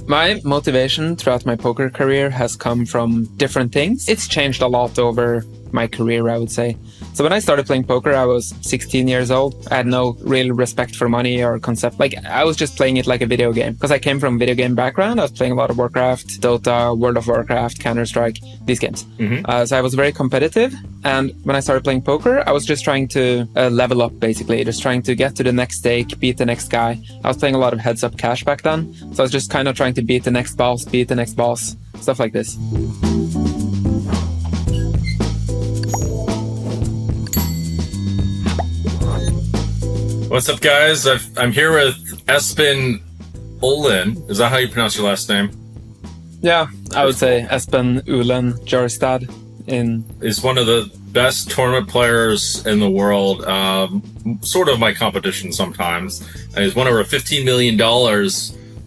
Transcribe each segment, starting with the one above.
My motivation throughout my poker career has come from different things. It's changed a lot over my career, I would say. So when I started playing poker, I was 16 years old. I had no real respect for money or concept. Like, I was just playing it like a video game. Because I came from a video game background. I was playing a lot of Warcraft, Dota, World of Warcraft, Counter-Strike, these games. So I was very competitive. And when I started playing poker, I was just trying to level up, basically. Just trying to get to the next stake, beat the next guy. I was playing a lot of heads-up cash back then. So I was just kind of trying to beat the next boss, stuff like this. What's up, guys? I'm here with Espen Uhlen. Is that how you pronounce your last name? Yeah, I would say Espen Uhlen Jorstad. He's one of the best tournament players in the world. Sort of my competition sometimes. He's won over $15 million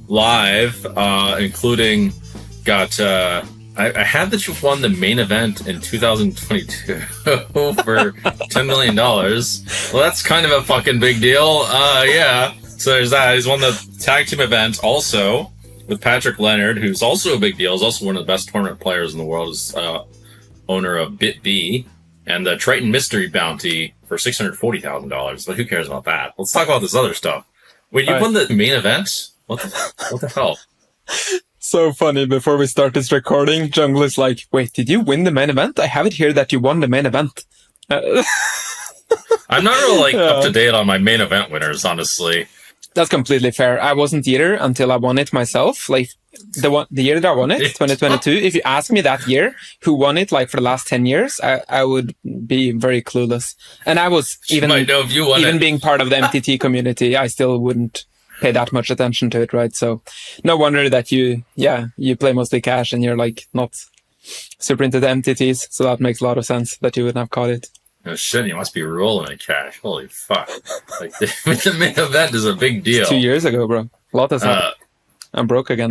live, including got... I had that you won the main event in 2022 for $10 million. Well, that's kind of a fucking big deal. Yeah. So there's that. He's won the tag team event also with Patrick Leonard, who's also a big deal. He's also one of the best tournament players in the world. He's owner of BitB and the Triton Mystery Bounty for $640,000. But who cares about that? Let's talk about this other stuff. Wait, you won the main event? What the hell? So funny, before we start this recording, Jungle is like, wait, did you win the main event? I have it here that you won the main event. I'm not really up to date on my main event winners, honestly. That's completely fair. I wasn't either until I won it myself. Like the year that I won it, 2022, if you ask me that year who won it, like for the last 10 years, I would be very clueless. And I was even being part of the MTT community, I still wouldn't pay that much attention to it, right? So no wonder that you play mostly cash and you're like not super into the MTTs. So that makes a lot of sense that you wouldn't have caught it. Oh shit, you must be rolling in cash. Holy fuck. Like the main event is a big deal. 2 years ago, bro. A lot has happened. I'm broke again.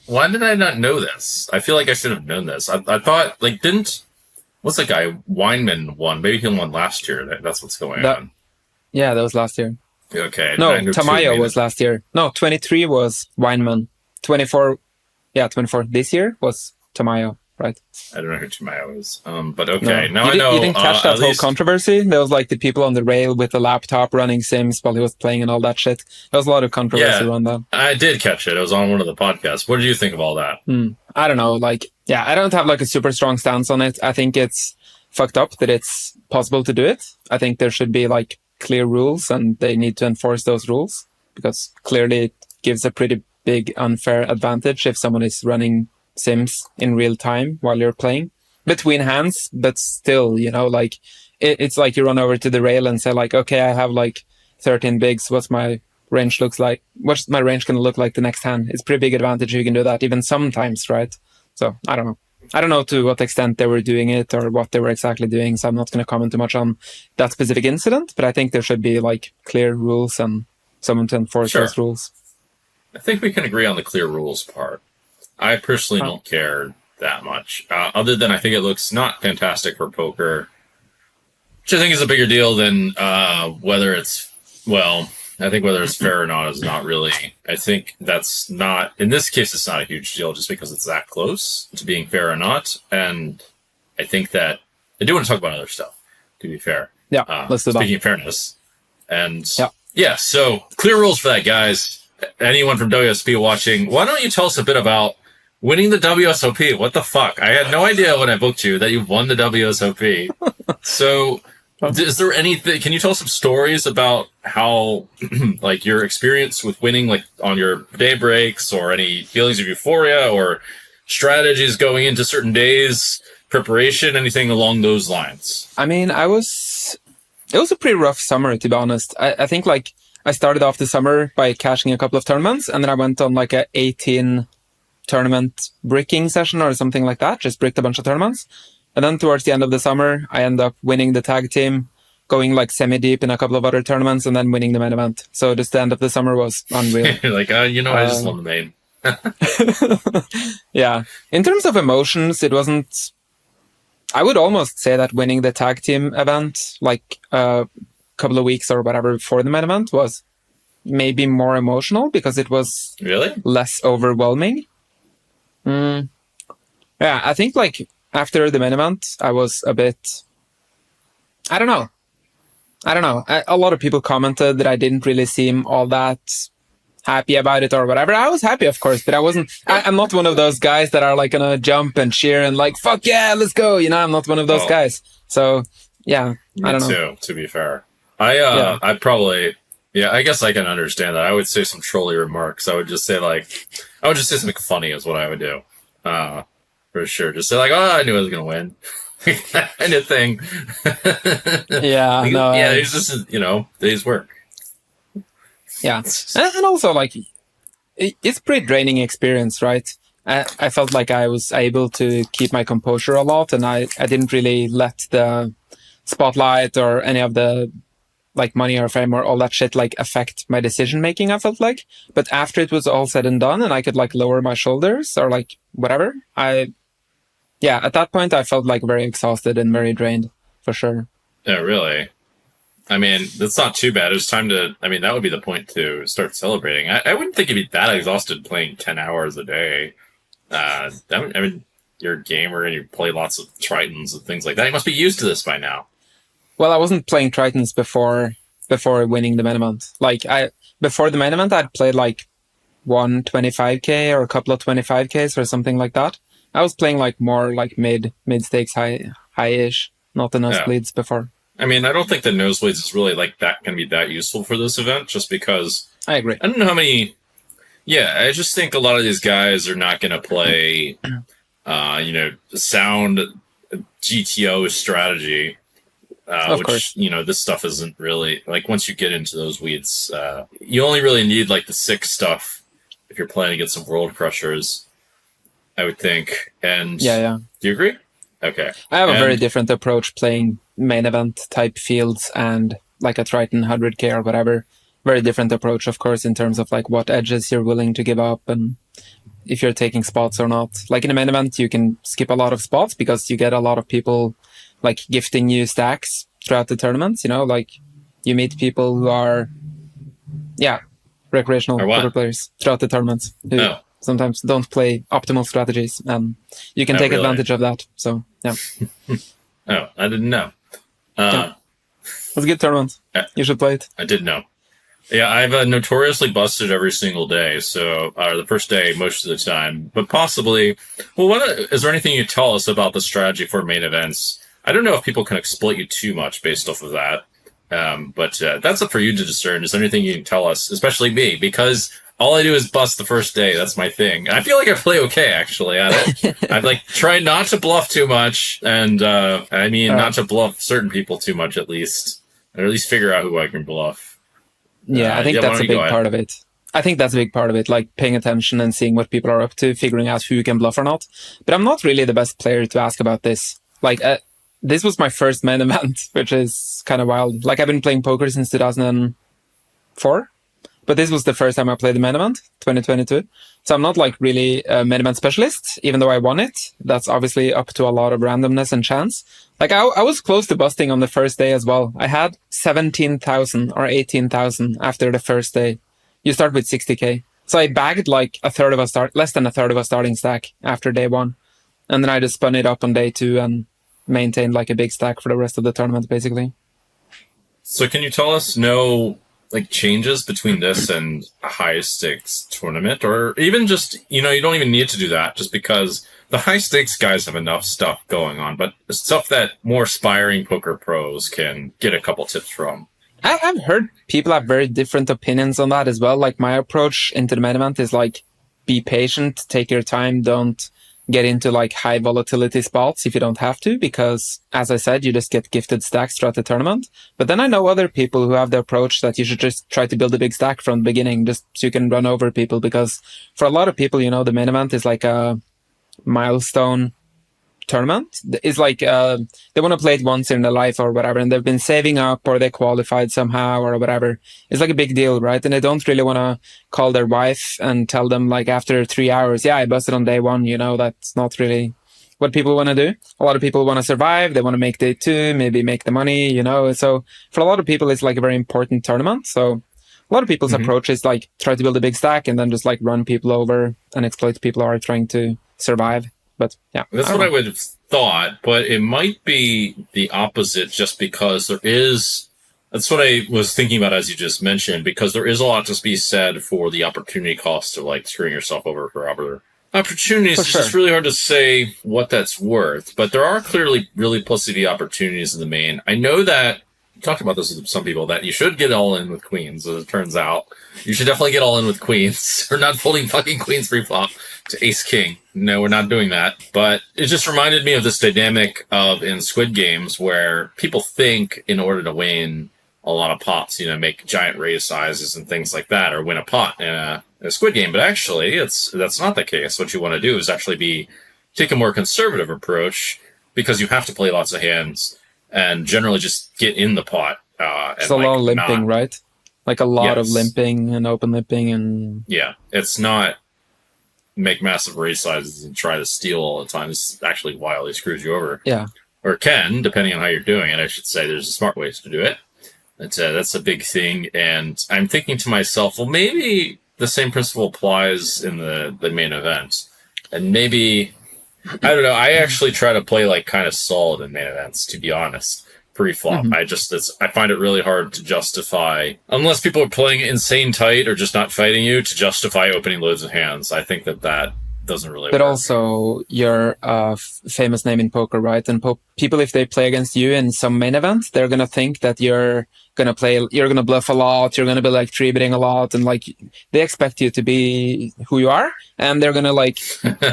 Why did I not know this? I feel like I should have known this. I thought, like, what's that guy? Weinman won. Maybe he won last year. That's what's going on. Yeah, that was last year. Okay. No, Tamayo was last year. No, 23 was Weinman. 24 this year was Tamayo, right? I don't know who Tamayo is. But okay, no. Now I know. You didn't catch that whole controversy? There was like the people on the rail with the laptop running Sims while he was playing and all that shit. There was a lot of controversy around that. I did catch it. It was on one of the podcasts. What did you think of all that? I don't know. I don't have like a super strong stance on it. I think it's fucked up that it's possible to do it. I think there should be like clear rules and they need to enforce those rules because clearly it gives a pretty big unfair advantage if someone is running Sims in real time while you're playing between hands. But still, it's like you run over to the rail and say like, okay, I have like 13 bigs. What's my range looks like? What's my range going to look like the next hand? It's a pretty big advantage if you can do that even sometimes, right? So I don't know. I don't know to what extent they were doing it or what they were exactly doing, so I'm not going to comment too much on that specific incident, but I think there should be like clear rules and someone to enforce those rules. I think we can agree on the clear rules part. I personally don't care that much, other than I think it looks not fantastic for poker, which I think is a bigger deal than whether it's fair or not is not really. I think that's not, in this case, it's not a huge deal just because it's that close to being fair or not. And I think that I do want to talk about other stuff, to be fair. Yeah, let's do that. Speaking of fairness. And so clear rules for that, guys. Anyone from WSOP watching, why don't you tell us a bit about winning the WSOP? What the fuck? I had no idea when I booked you that you won the WSOP. So... is there anything? Can you tell us some stories about how, like, your experience with winning, like, on your day breaks, or any feelings of euphoria, or strategies going into certain days, preparation, anything along those lines? I mean, it was a pretty rough summer, to be honest. I think, like, I started off the summer by cashing a couple of tournaments, and then I went on, like, a 18 tournament bricking session or something like that. Just bricked a bunch of tournaments. And then towards the end of the summer, I ended up winning the tag team, going like semi-deep in a couple of other tournaments, and then winning the main event. So just the end of the summer was unreal. You're like, I just won the main. Yeah. In terms of emotions, it wasn't... I would almost say that winning the tag team event, like a couple of weeks or whatever before the main event, was maybe more emotional because it was Really less overwhelming. Yeah, I think like after the main event, I was a bit. I don't know. A lot of people commented that I didn't really seem all that happy about it or whatever. I was happy, of course, but I wasn't. I'm not one of those guys that are like gonna jump and cheer and like fuck yeah, let's go. I'm not one of those guys. So yeah, I don't know. Too, to be fair, I probably. Yeah, I guess I can understand that. I would say some trolly remarks. I would just say something funny is what I would do. For sure. Just say like, oh, I knew I was going to win. Kind of thing. Yeah, no. Yeah, it's just, day's work. Yeah. And also like, it's pretty draining experience, right? I felt like I was able to keep my composure a lot, and I didn't really let the spotlight or any of the like money or fame or all that shit like affect my decision making, I felt like. But after it was all said and done and I could like lower my shoulders or like whatever, at that point I felt like very exhausted and very drained for sure. Yeah, really. I mean, that's not too bad. It's time to, that would be the point to start celebrating. I wouldn't think you'd be that exhausted playing 10 hours a day. You're a gamer and you play lots of Tritons and things like that. You must be used to this by now. Well, I wasn't playing Tritons before winning the main event. Like before the main event, I'd played like one 25k or a couple of 25ks or something like that. I was playing like more like mid stakes, high-ish, not the nosebleeds before. I don't think the nosebleeds is really like that going to be that useful for this event, just because I agree. I don't know how many. Yeah, I just think a lot of these guys are not going to play, sound GTO strategy. Of course. This stuff isn't really like once you get into those weeds, you only really need like the 6 stuff if you're playing against some world crushers, I would think. And yeah. Do you agree? Okay. I have a very different approach playing main event type fields and like a Triton 100k or whatever. Very different approach, of course, in terms of like what edges you're willing to give up and if you're taking spots or not. Like in a main event, you can skip a lot of spots because you get a lot of people like gifting you stacks throughout the tournaments, like you meet people who are, recreational poker players throughout the tournaments who sometimes don't play optimal strategies. You can take advantage of that. So, yeah. Oh, I didn't know. It was a good tournament. You should play it. I did know. Yeah, I've notoriously busted every single day. So, the first day, most of the time. But possibly, is there anything you tell us about the strategy for main events? I don't know if people can exploit you too much based off of that. But that's up for you to discern. Is there anything you can tell us, especially me? Because all I do is bust the first day. That's my thing. And I feel like I play okay, actually, at it. I've tried not to bluff too much. And not to bluff certain people too much, at least. Or at least figure out who I can bluff. Yeah, I think that's a big part of it. I think that's a big part of it, like paying attention and seeing what people are up to, figuring out who you can bluff or not. But I'm not really the best player to ask about this. This was my first main event, which is kind of wild. Like, I've been playing poker since 2004, but this was the first time I played the main event, 2022. So I'm not really a main event specialist, even though I won it. That's obviously up to a lot of randomness and chance. I was close to busting on the first day as well. I had 17,000 or 18,000 after the first day. You start with 60k. So I bagged less than a third of a starting stack after day 1. And then I just spun it up on day 2 and maintained a big stack for the rest of the tournament, basically. So can you tell us changes between this and a high stakes tournament, or even just, you don't even need to do that just because the high stakes guys have enough stuff going on, but stuff that more aspiring poker pros can get a couple tips from. I've heard people have very different opinions on that as well. My approach into the main event is be patient, take your time, don't get into high volatility spots if you don't have to, because as I said, you just get gifted stacks throughout the tournament. But then I know other people who have the approach that you should just try to build a big stack from the beginning, just so you can run over people, because for a lot of people, the main event is a milestone tournament. It's they want to play it once in their life or whatever, and they've been saving up or they qualified somehow or whatever. It's a big deal, right? And they don't really want to call their wife and tell them after 3 hours, I busted on day 1. That's not really what people want to do. A lot of people want to survive. They want to make day 2, maybe make the money, So for a lot of people, it's a very important tournament. So A lot of people's approach is like try to build a big stack and then just like run people over and exploit people who are trying to survive. But yeah, that's what I would have thought, but it might be the opposite just because that's what I was thinking about as you just mentioned, because there is a lot to be said for the opportunity cost of like screwing yourself over for other opportunities. It's just really hard to say what that's worth, but there are clearly really plenty of opportunities in the main. I know that you talked about this with some people that you should get all in with queens, as it turns out. You should definitely get all in with queens. We're not folding fucking queens pre-flop to ace king. No, we're not doing that. But it just reminded me of this dynamic of in Squid Games where people think in order to win a lot of pots, make giant raise sizes and things like that, or win a pot in a Squid Game. But actually, that's not the case. What you want to do is actually take a more conservative approach because you have to play lots of hands and generally just get in the pot. It's a lot of limping, right? Like a lot of limping and open limping and... Yeah, it's not make massive raise sizes and try to steal all the time. It's actually wildly screws you over. Yeah. Or can, depending on how you're doing it. I should say there's smart ways to do it. That's a big thing. And I'm thinking to myself, well, maybe the same principle applies in the main event. And maybe, I don't know, I actually try to play like kind of solid in main events, to be honest. Pre-flop. I find it really hard to justify, unless people are playing insane tight or just not fighting you, to justify opening loads of hands. I think that doesn't really But work. also, you're a famous name in poker, right? And people, if they play against you in some main event, they're going to think that you're going to bluff a lot, you're going to be like 3-betting a lot, and like they expect you to be who you are, and they're going to like,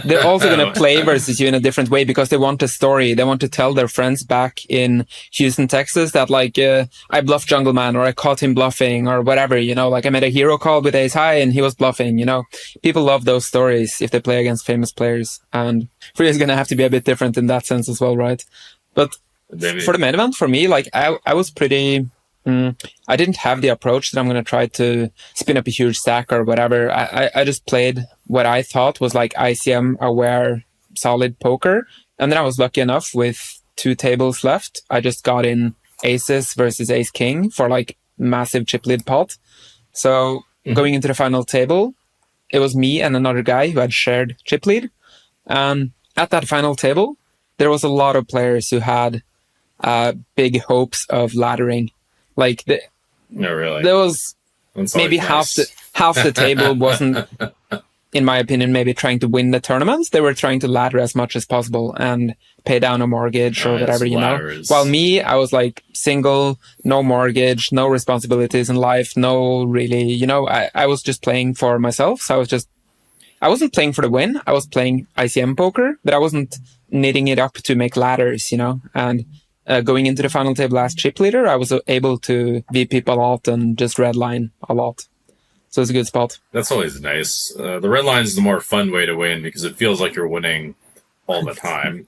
they're also going to play versus you in a different way because they want a story. They want to tell their friends back in Houston, Texas that like, I bluffed Jungle Man, or I caught him bluffing, or whatever, like I made a hero call with ace high and he was bluffing, People love those stories if they play against famous players, and Free is going to have to be a bit different in that sense as well, right? But for the main event, for me, like I was pretty... I didn't have the approach that I'm going to try to spin up a huge stack or whatever. I just played what I thought was like ICM aware solid poker. And then I was lucky enough with 2 tables left. I just got in aces versus ace king for like massive chip lead pot. So going into the final table, it was me and another guy who had shared chip lead. And at that final table, there was a lot of players who had big hopes of laddering. Like no, really. There was maybe nice. half the table wasn't, in my opinion, maybe trying to win the tournaments. They were trying to ladder as much as possible and pay down a mortgage or whatever, While me, I was like single, no mortgage, no responsibilities in life, no really, I was just playing for myself. So I wasn't playing for the win. I was playing ICM poker, but I wasn't knitting it up to make ladders, and going into the final table as chip leader, I was able to VP a lot and just redline a lot. So it's a good spot. That's always nice. The red line is the more fun way to win because it feels like you're winning all the time.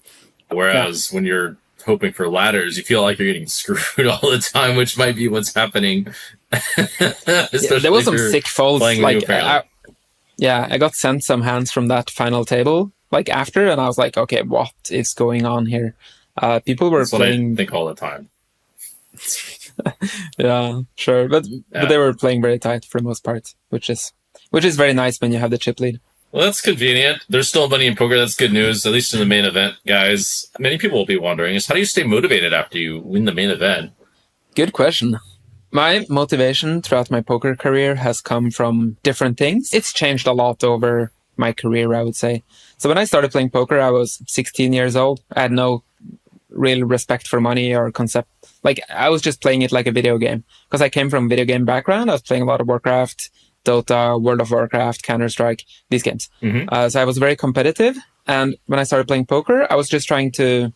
Whereas when you're hoping for ladders, you feel like you're getting screwed all the time, which might be what's happening. There was some sick folds. Like, I got sent some hands from that final table like after, and I was like, okay, what is going on here? People were playing. I think all the time. Yeah, sure, but they were playing very tight for the most part, which is very nice when you have the chip lead. Well, that's convenient. There's still money in poker. That's good news, at least in the main event, guys. Many people will be wondering is how do you stay motivated after you win the main event? Good question. My motivation throughout my poker career has come from different things. It's changed a lot over my career, I would say. So when I started playing poker, I was 16 years old. I had no real respect for money or concept. Like, I was just playing it like a video game because I came from a video game background. I was playing a lot of Warcraft, Dota, World of Warcraft, Counter-Strike, these games. So I was very competitive. And when I started playing poker, I was just trying to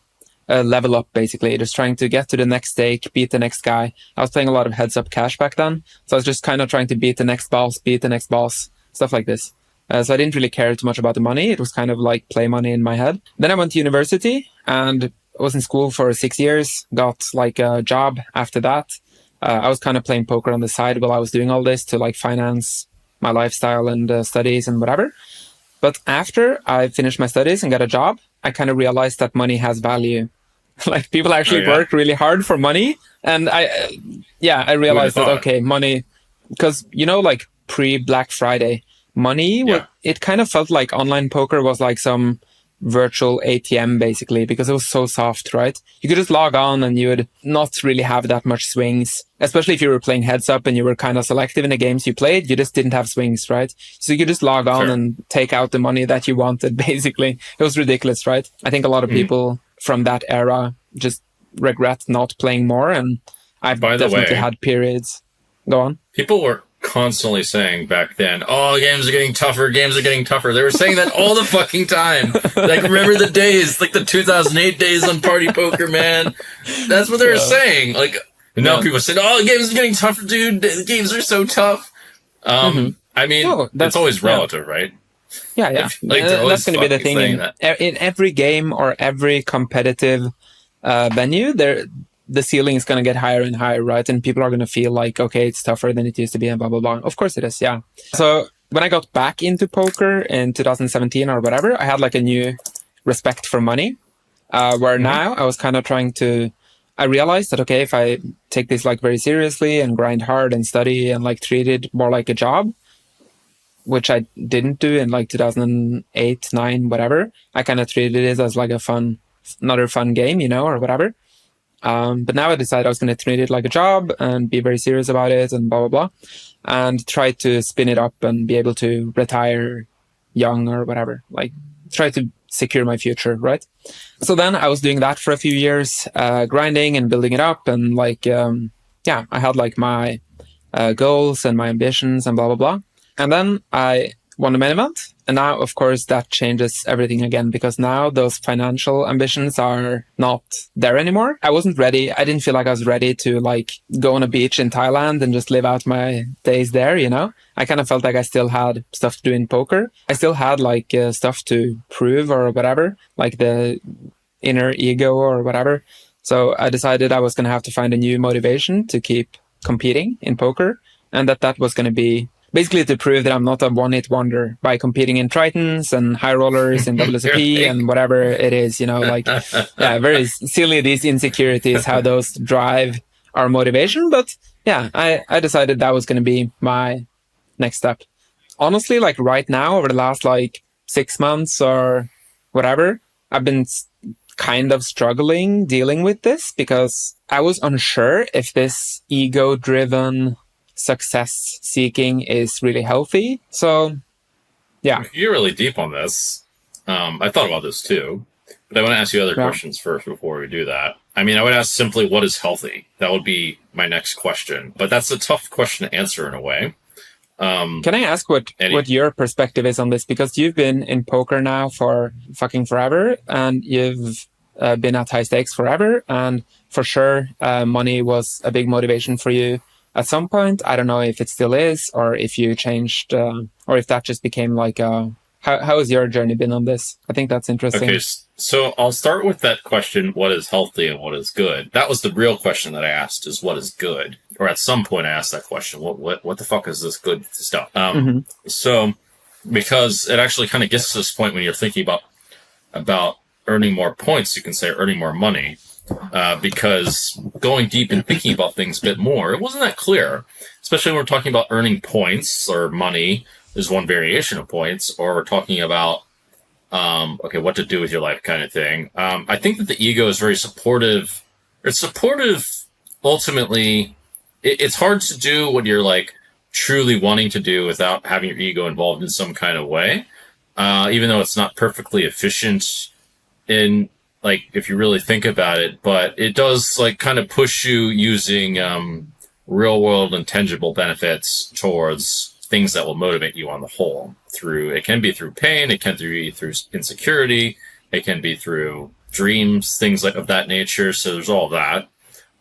level up, basically, just trying to get to the next stake, beat the next guy. I was playing a lot of heads-up cash back then. So I was just kind of trying to beat the next boss, stuff like this. So I didn't really care too much about the money. It was kind of like play money in my head. Then I went to university and I was in school for 6 years, got like a job after that. I was kind of playing poker on the side while I was doing all this to like finance my lifestyle and studies and whatever. But after I finished my studies and got a job, I kind of realized that money has value. Like, people actually work really hard for money. And I realized that, okay, money because, like pre-Black Friday, money, Yeah. it kind of felt like online poker was like some virtual ATM basically, because it was so soft, right? You could just log on and you would not really have that much swings, especially if you were playing heads up and you were kind of selective in the games you played, you just didn't have swings, right? So you could just log on Sure. and take out the money that you wanted, basically. It was ridiculous, right? I think a lot of people from that era just regret not playing more, and I've By the definitely way, had periods. Go on. people were constantly saying back then, "Oh, games are getting tougher. Games are getting tougher." They were saying that all the fucking time. Like, remember the days, like the 2008 days on Party Poker, man. That's what they were saying. Like, and now people said, "Oh, games are getting tougher, dude. The games are so tough." I mean, it's always relative, right? Yeah. Like, they're always that's going to be the fucking thing saying in every game or every competitive venue. The ceiling is going to get higher and higher, right? And people are going to feel like, okay, it's tougher than it used to be, and blah blah blah. Of course it is, yeah. So when I got back into poker in 2017 or whatever, I had like a new respect for money, where now I was kind of trying to. I realized that, okay, if I take this like very seriously and grind hard and study and like treat it more like a job, which I didn't do in like 2008, 9, whatever. I kind of treated it as like another fun game, or whatever. But now I decided I was going to treat it like a job and be very serious about it and blah, blah, blah. And try to spin it up and be able to retire young or whatever. Like, try to secure my future, right? So then I was doing that for a few years, grinding and building it up. And like, I had like my goals and my ambitions and blah, blah, blah. And then I won the main event. And now, of course, that changes everything again, because now those financial ambitions are not there anymore. I wasn't ready. I didn't feel like I was ready to like go on a beach in Thailand and just live out my days there, I kind of felt like I still had stuff to do in poker. I still had like stuff to prove or whatever, like the inner ego or whatever. So I decided I was going to have to find a new motivation to keep competing in poker, and that was going to be basically to prove that I'm not a one-hit wonder by competing in Tritons and high rollers in WSOP and whatever it is, like, very silly, these insecurities, how those drive our motivation. But yeah, I decided that was going to be my next step. Honestly, like right now, over the last like 6 months or whatever, I've been kind of struggling dealing with this, because I was unsure if this ego-driven success seeking is really healthy. So yeah, You're really deep on this. I thought about this too, but I want to ask you other questions first before we do that. I mean, I would ask simply, what is healthy? That would be my next question, but that's a tough question to answer in a way. Can I ask what your perspective is on this? Because you've been in poker now for fucking forever, and you've been at high stakes forever, and for sure money was a big motivation for you at some point. I don't know if it still is, or if you changed, or if that just became like how has your journey been on this? I think that's interesting. Okay, so I'll start with that question, what is healthy and what is good? That was the real question that I asked, is what is good? Or at some point I asked that question, what the fuck is this good stuff? So, because it actually kind of gets to this point when you're thinking about earning more points, you can say earning more money. Because going deep and thinking about things a bit more, it wasn't that clear, especially when we're talking about earning points or money is one variation of points, or we're talking about, what to do with your life kind of thing. I think that the ego is very supportive. It's supportive. Ultimately, it's hard to do what you're like truly wanting to do without having your ego involved in some kind of way, even though it's not perfectly efficient in, like, if you really think about it, but it does like kind of push you using real world and tangible benefits towards things that will motivate you on the whole. It can be through pain, it can be through insecurity, it can be through dreams, things like of that nature. So there's all that.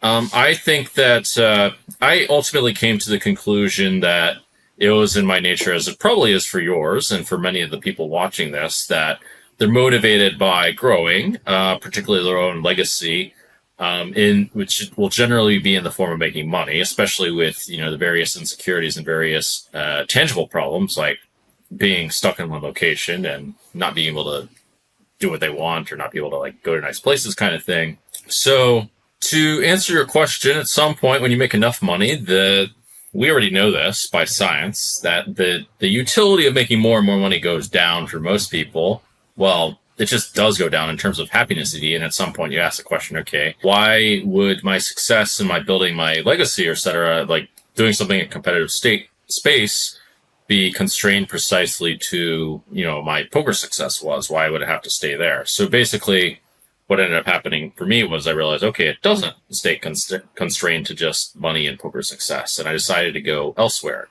I think that I ultimately came to the conclusion that it was in my nature, as it probably is for yours and for many of the people watching this, that they're motivated by growing, particularly their own legacy, which will generally be in the form of making money, especially with, the various insecurities and various tangible problems, like being stuck in one location and not being able to do what they want, or not be able to like go to nice places kind of thing. So to answer your question, at some point when you make enough money, the we already know this by science, that the utility of making more and more money goes down for most people. Well, it just does go down in terms of happiness. And at some point you ask the question, okay, why would my success in my building my legacy, or et cetera, like doing something in competitive space, be constrained precisely to, my poker success was? Why would it have to stay there? So basically, what ended up happening for me was I realized, okay, it doesn't stay constrained to just money and poker success. And I decided to go elsewhere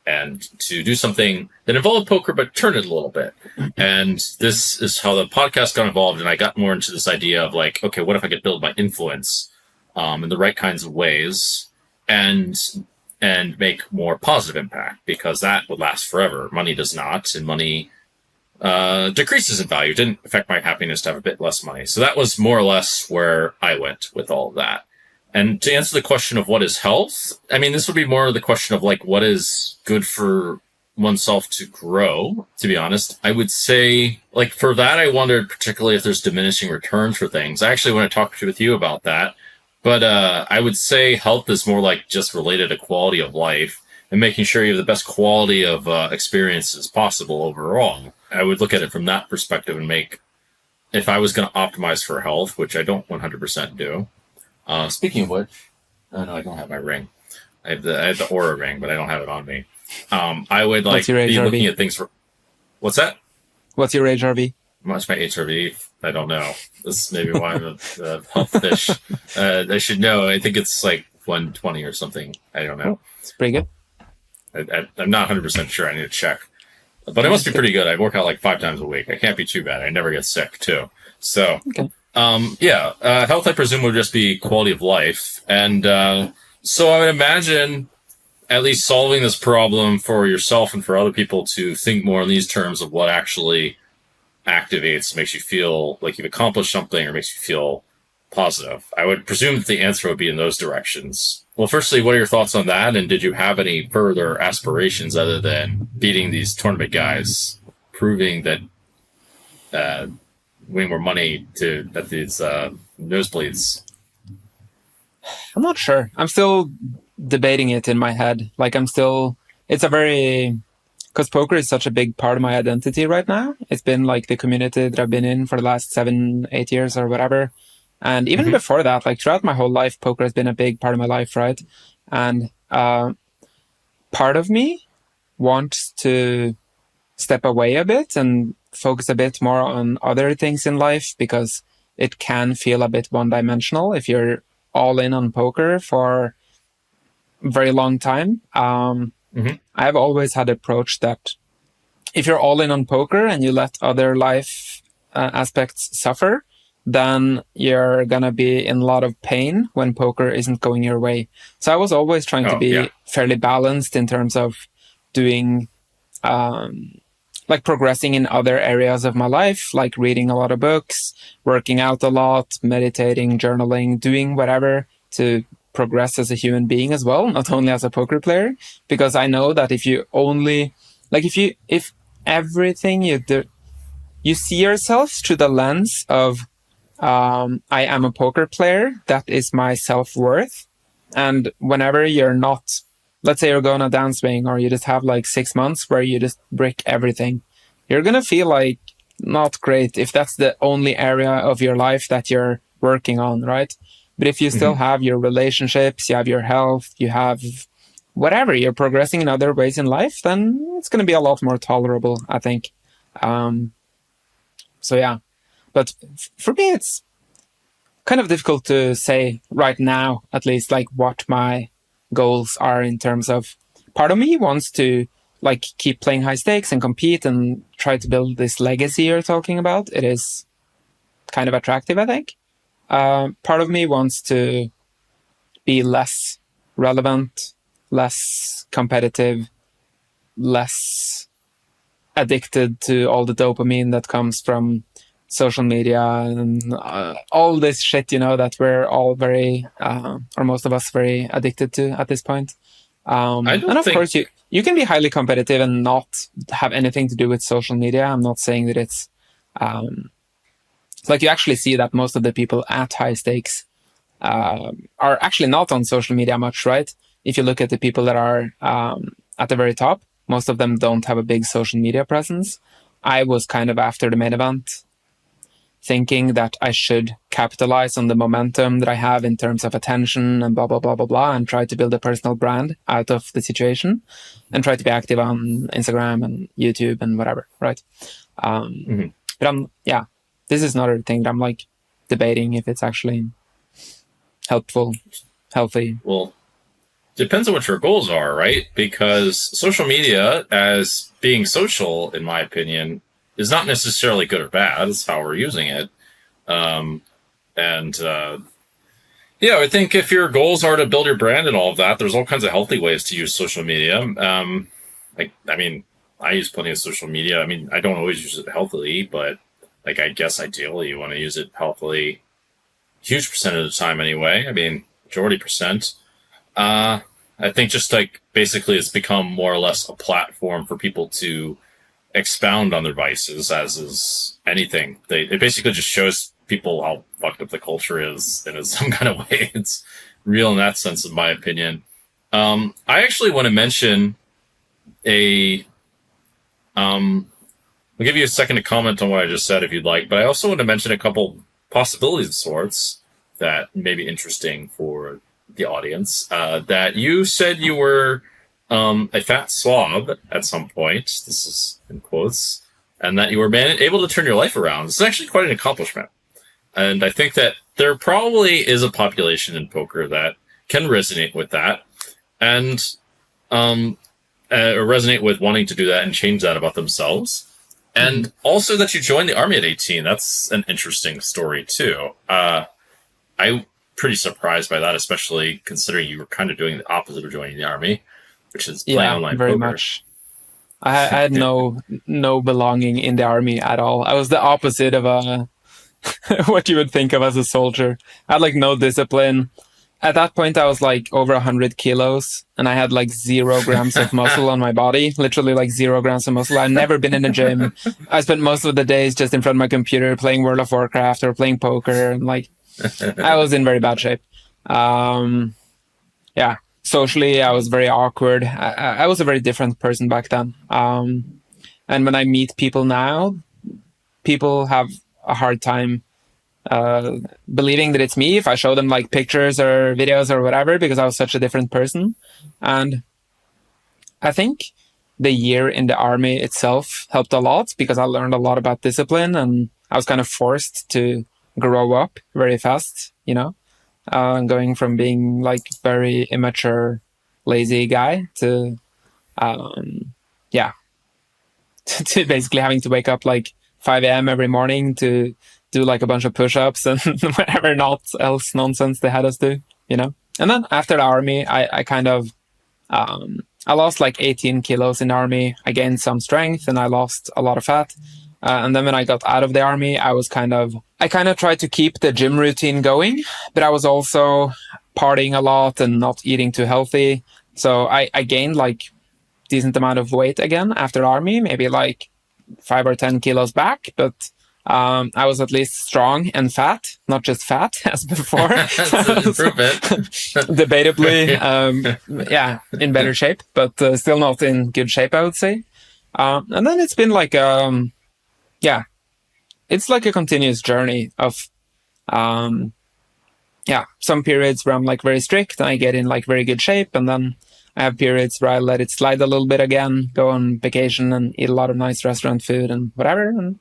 and to do something that involved poker, but turn it a little bit. And this is how the podcast got involved. And I got more into this idea of like, okay, what if I could build my influence in the right kinds of ways and make more positive impact, because that would last forever. Money does not, and money decreases in value. It didn't affect my happiness to have a bit less money. So that was more or less where I went with all of that. And to answer the question of what is health, I mean, this would be more the question of like, what is good for oneself to grow, to be honest. I would say, like, for that, I wondered particularly if there's diminishing returns for things. I actually want to talk with you about that. But I would say health is more like just related to quality of life and making sure you have the best quality of experiences possible overall. I would look at it from that perspective and if I was going to optimize for health, which I don't 100% do. Speaking of which, no, I don't have my ring. I have the Aura ring, but I don't have it on me. I would be looking at things for. What's that? What's your HRV? What's my HRV? I don't know. This is maybe why I'm a health fish. I should know. I think it's like 120 or something. I don't know. It's pretty good. I'm not 100% sure. I need to check. But it must be pretty good. I work out like 5 times a week. I can't be too bad. I never get sick, too. So, okay. Health, I presume, would just be quality of life. And so I would imagine at least solving this problem for yourself and for other people to think more in these terms of what actually activates, makes you feel like you've accomplished something or makes you feel positive. I would presume that the answer would be in those directions. Well, firstly, what are your thoughts on that? And did you have any further aspirations other than beating these tournament guys, proving that winning more money at these nosebleeds? I'm not sure. I'm still debating it in my head. Like because poker is such a big part of my identity right now. It's been like the community that I've been in for the last 7-8 years or whatever. And even before that, like throughout my whole life, poker has been a big part of my life, right? And part of me wants to step away a bit and focus a bit more on other things in life, because it can feel a bit one-dimensional if you're all in on poker for a very long time. I've always had the approach that if you're all in on poker and you let other life aspects suffer, then you're going to be in a lot of pain when poker isn't going your way. So I was always trying to be fairly balanced in terms of doing, like progressing in other areas of my life, like reading a lot of books, working out a lot, meditating, journaling, doing whatever to progress as a human being as well, not only as a poker player. Because I know that if everything you do, you see yourself through the lens of, I am a poker player, that is my self-worth. And whenever you're not, let's say you're going a downswing, or you just have like 6 months where you just brick everything, you're going to feel like not great if that's the only area of your life that you're working on, right? But if you still have your relationships, you have your health, you have whatever, you're progressing in other ways in life, then it's going to be a lot more tolerable, I think. So yeah. But for me, it's kind of difficult to say right now, at least, like what my goals are in terms of, part of me wants to like keep playing high stakes and compete and try to build this legacy you're talking about. It is kind of attractive, I think. Part of me wants to be less relevant, less competitive, less addicted to all the dopamine that comes from social media and all this shit, that we're all very, or most of us very addicted to at this point. And of course, you can be highly competitive and not have anything to do with social media. I'm not saying that it's like, you actually see that most of the people at high stakes are actually not on social media much, right? if you look at the people that are at the very top, most of them don't have a big social media presence. I was kind of after the main event thinking that I should capitalize on the momentum that I have in terms of attention and blah, blah, blah, blah, blah, and try to build a personal brand out of the situation and try to be active on Instagram and YouTube and whatever, right? But this is another thing that I'm like debating if it's actually helpful, healthy. Well, depends on what your goals are, right? Because social media as being social, in my opinion, is not necessarily good or bad. It's how we're using it. I think if your goals are to build your brand and all of that, there's all kinds of healthy ways to use social media. I use plenty of social media. I mean, I don't always use it healthily, but like, I guess ideally you want to use it healthily. Huge percent of the time anyway. I mean, majority percent. I think just like basically it's become more or less a platform for people to expound on their vices, as is anything. It basically just shows people how fucked up the culture is in some kind of way. It's real in that sense, in my opinion. I actually want to mention I'll give you a second to comment on what I just said if you'd like, but I also want to mention a couple possibilities of sorts that may be interesting for the audience. That you said you were a fat slob at some point, this is in quotes, and that you were able to turn your life around. This is actually quite an accomplishment. And I think that there probably is a population in poker that can resonate with that and resonate with wanting to do that and change that about themselves. And also that you joined the army at 18. That's an interesting story too. I'm pretty surprised by that, especially considering you were kind of doing the opposite of joining the army, which is playing online very poker. much. I had no belonging in the army at all. I was the opposite of what you would think of as a soldier. I had like no discipline. At that point, I was like over 100 kilos and I had like 0 grams of muscle on my body, literally like 0 grams of muscle. I'd never been in a gym. I spent most of the days just in front of my computer playing World of Warcraft or playing poker. And like, I was in very bad shape. Socially, I was very awkward. I was a very different person back then. And when I meet people now, people have a hard time believing that it's me if I show them like pictures or videos or whatever, because I was such a different person. And I think the year in the army itself helped a lot because I learned a lot about discipline and I was kind of forced to grow up very fast, going from being like very immature, lazy guy to to basically having to wake up like 5 a.m. every morning to do like a bunch of push-ups and whatever else nonsense they had us do, And then after the army, I kind of, I lost like 18 kilos in the army. I gained some strength and I lost a lot of fat. And then when I got out of the army, I kind of tried to keep the gym routine going, but I was also partying a lot and not eating too healthy. So I gained like decent amount of weight again after the army, maybe like 5 or 10 kilos back, but I was at least strong and fat, not just fat as before. That's an improvement. Debatably, in better shape, but still not in good shape, I would say. And then it's been like, it's like a continuous journey of, some periods where I'm like very strict and I get in like very good shape. And then I have periods where I let it slide a little bit again, go on vacation and eat a lot of nice restaurant food and whatever. And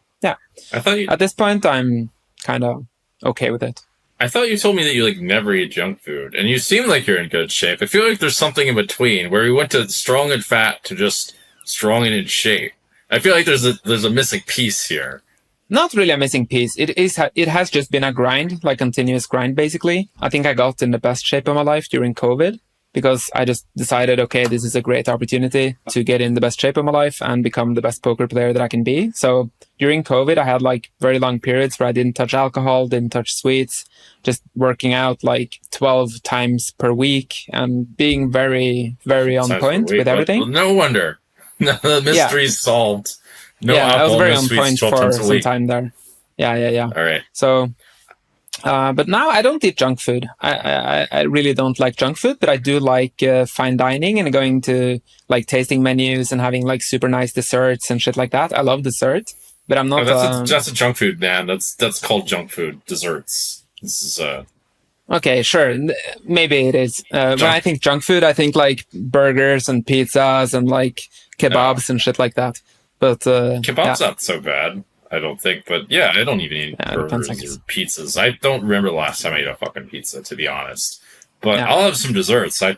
at this point, I'm kind of okay with it. I thought you told me that you like never eat junk food, and you seem like you're in good shape. I feel like there's something in between where you went to strong and fat to just strong and in shape. I feel like there's a missing piece here. Not really a missing piece. It has just been a grind, like continuous grind, basically. I think I got in the best shape of my life during COVID because I just decided, okay, this is a great opportunity to get in the best shape of my life and become the best poker player that I can be. So during COVID, I had like very long periods where I didn't touch alcohol, didn't touch sweets, just working out like 12 times per week and being very, very on point with everything. Well, no wonder. The mystery's solved. No alcohol, I was very no on sweets, point 12 for times a some week. time there. Yeah. All right. So But now I don't eat junk food. I really don't like junk food, but I do like fine dining and going to like tasting menus and having like super nice desserts and shit like that. I love dessert, but I'm Oh, not. that's a junk food, man. That's called junk food. Desserts. This is Okay, sure. Maybe it is. When I think junk food, I think like burgers and pizzas and like kebabs and shit like that. But kebab's not so bad, I don't think. But yeah, I don't even eat burgers or pizzas. I don't remember the last time I ate a fucking pizza, to be honest. But I'll have some desserts. I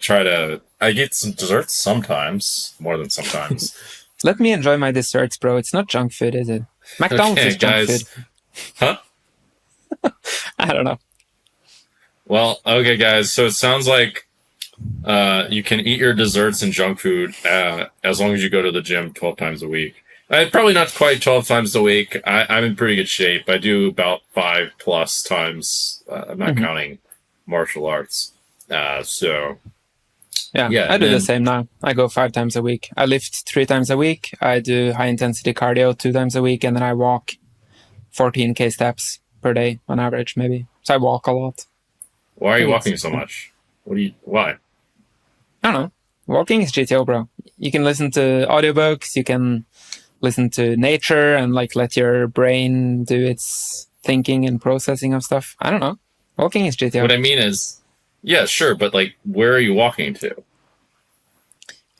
get some desserts sometimes, more than sometimes. Let me enjoy my desserts, bro. It's not junk food, is it? McDonald's is junk food. Huh? I don't know. Well, okay, guys. So it sounds like you can eat your desserts and junk food as long as you go to the gym 12 times a week. Probably not quite 12 times a week. I'm in pretty good shape. I do about 5+ times. I'm not counting martial arts. So yeah, I do the same now. I go 5 times a week. I lift 3 times a week. I do high intensity cardio 2 times a week, and then I walk 14K steps per day on average, maybe. So I walk a lot. Why are you walking so much? Why? I don't know. Walking is GTO, bro. You can listen to audiobooks. You can listen to nature and like let your brain do its thinking and processing of stuff. I don't know. Walking is GTO. What I mean is, yeah, sure, but like, where are you walking to?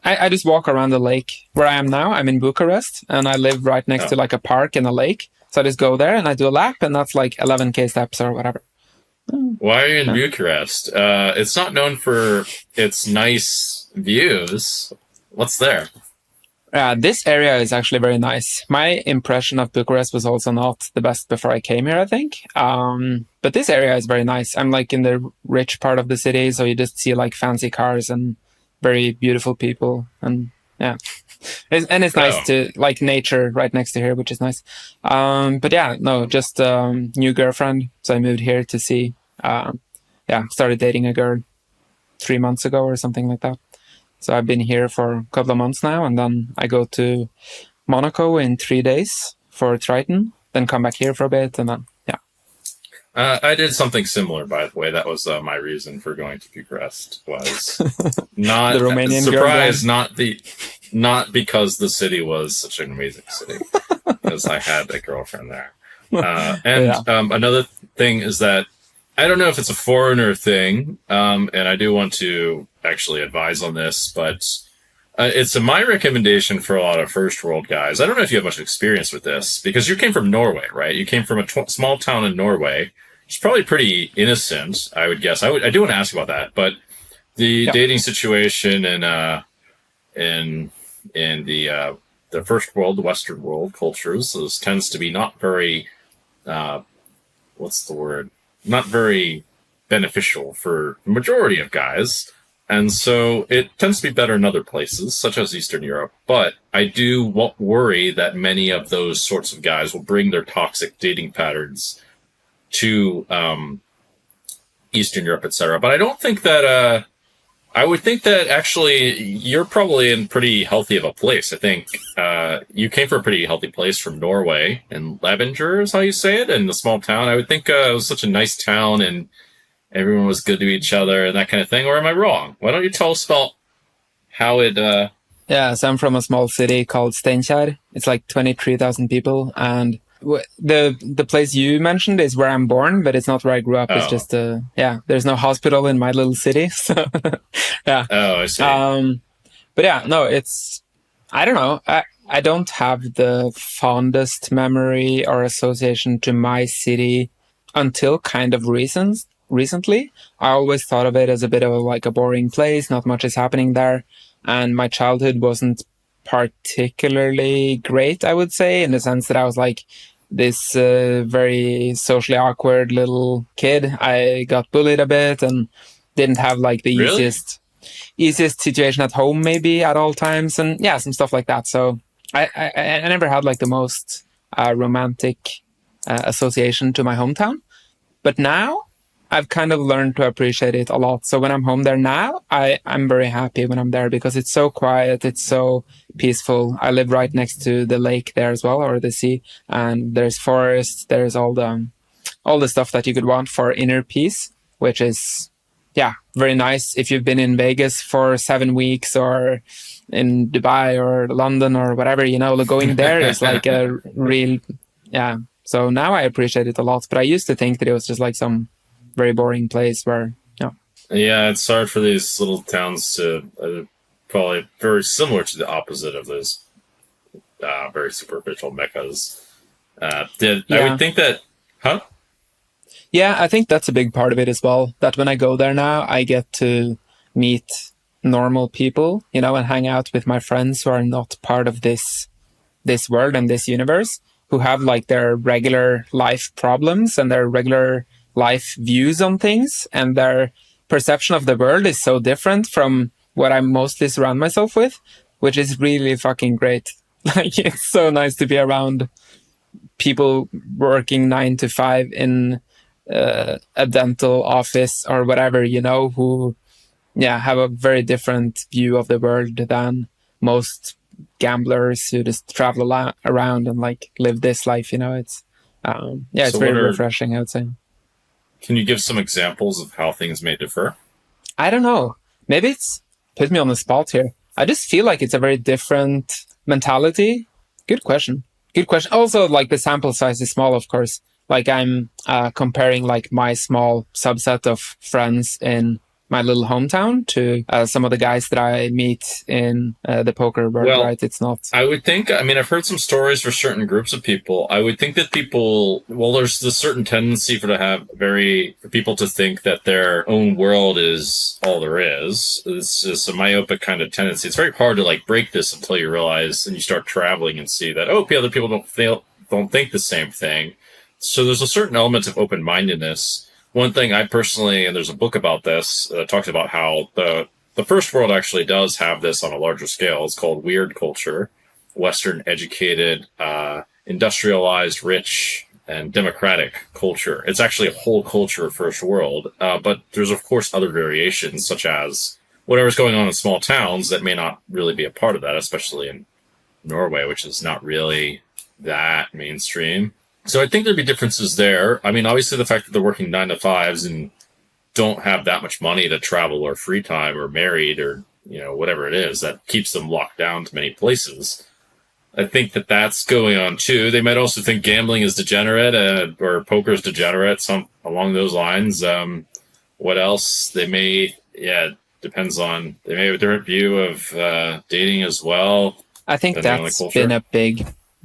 I just walk around the lake where I am now. I'm in Bucharest, and I live right next to like a park and a lake. So I just go there and I do a lap, and that's like 11K steps or whatever. Why are you in Bucharest? It's not known for its nice views. What's there? This area is actually very nice. My impression of Bucharest was also not the best before I came here, I think. But this area is very nice. I'm like in the rich part of the city, so you just see like fancy cars and very beautiful people. And yeah, it's nice to like nature right next to here, which is nice. But yeah, no, just new girlfriend. So I moved here to see. Started dating a girl 3 months ago or something like that. So I've been here for a couple of months now, and then I go to Monaco in 3 days for Triton, then come back here for a bit, and then, I did something similar, by the way. That was my reason for going to Bucharest. Was not the Romanian surprise, not because the city was such an amazing city, because I had a girlfriend there. Another thing is that I don't know if it's a foreigner thing, and I do want to actually advise on this, but it's my recommendation for a lot of first world guys. I don't know if you have much experience with this, because you came from Norway, right? You came from a small town in Norway. It's probably pretty innocent, I would guess. I do want to ask about that, but the dating situation in the first world, the Western world cultures, tends to be not very, what's the word? Not very beneficial for the majority of guys. And so it tends to be better in other places, such as Eastern Europe. But I do worry that many of those sorts of guys will bring their toxic dating patterns to Eastern Europe, etc. But I don't think that... I would think that actually you're probably in pretty healthy of a place. I think you came from a pretty healthy place from Norway, and Levanger is how you say it, in a small town. I would think it was such a nice town and everyone was good to each other and that kind of thing. Or am I wrong? Why don't you tell us about how it... Yeah, so I'm from a small city called Steinkjer. It's like 23,000 people, and the place you mentioned is where I'm born, but it's not where I grew up. It's just there's no hospital in my little city. So yeah. Oh, I see. But yeah, no, it's, I don't know. I don't have the fondest memory or association to my city until kind of recently. I always thought of it as a bit of like a boring place. Not much is happening there. And my childhood wasn't particularly great, I would say, in the sense that I was like this very socially awkward little kid. I got bullied a bit and didn't have like the easiest situation at home, maybe at all times, and yeah, some stuff like that. So I never had like the most romantic association to my hometown, but now I've kind of learned to appreciate it a lot. So when I'm home there now, I'm very happy when I'm there because it's so quiet. It's so peaceful. I live right next to the lake there as well, or the sea. And there's forests. There's all the all the stuff that you could want for inner peace, which is, yeah, very nice if you've been in Vegas for 7 weeks or in Dubai or London or whatever, going there is like a real, yeah. So now I appreciate it a lot, but I used to think that it was just like some very boring place where, Yeah, it's hard for these little towns to probably very similar to the opposite of those very superficial meccas. I would think that, huh? Yeah, I think that's a big part of it as well. That when I go there now, I get to meet normal people, and hang out with my friends who are not part of this world and this universe, who have like their regular life problems and their regular life views on things, and their perception of the world is so different from what I mostly surround myself with, which is really fucking great. Like, it's so nice to be around people working 9 to 5 in a dental office or whatever, who, have a very different view of the world than most gamblers who just travel around and like live this life. It's it's very refreshing, I would say. Can you give some examples of how things may differ? I don't know. Maybe it's put me on the spot here. I just feel like it's a very different mentality. Good question. Also, like, the sample size is small, of course. Like, I'm comparing like my small subset of friends in my little hometown to some of the guys that I meet in the poker world, right? It's not... I would think, I've heard some stories for certain groups of people. I would think that there's this certain tendency for people to think that their own world is all there is. It's just a myopic kind of tendency. It's very hard to like break this until you realize and you start traveling and see that, other people don't think the same thing. So there's a certain element of open-mindedness. One thing I personally, and there's a book about this, talks about how the first world actually does have this on a larger scale. It's called weird culture, Western educated, industrialized, rich, and democratic culture. It's actually a whole culture of first world. But there's, of course, other variations, such as whatever's going on in small towns that may not really be a part of that, especially in Norway, which is not really that mainstream. So I think there'd be differences there. Obviously the fact that they're working 9 to 5s and don't have that much money to travel or free time or married or, whatever it is that keeps them locked down to many places. I think that that's going on too. They might also think gambling is degenerate or poker is degenerate, some along those lines. What else? They may have a different view of dating as well. I think that's been a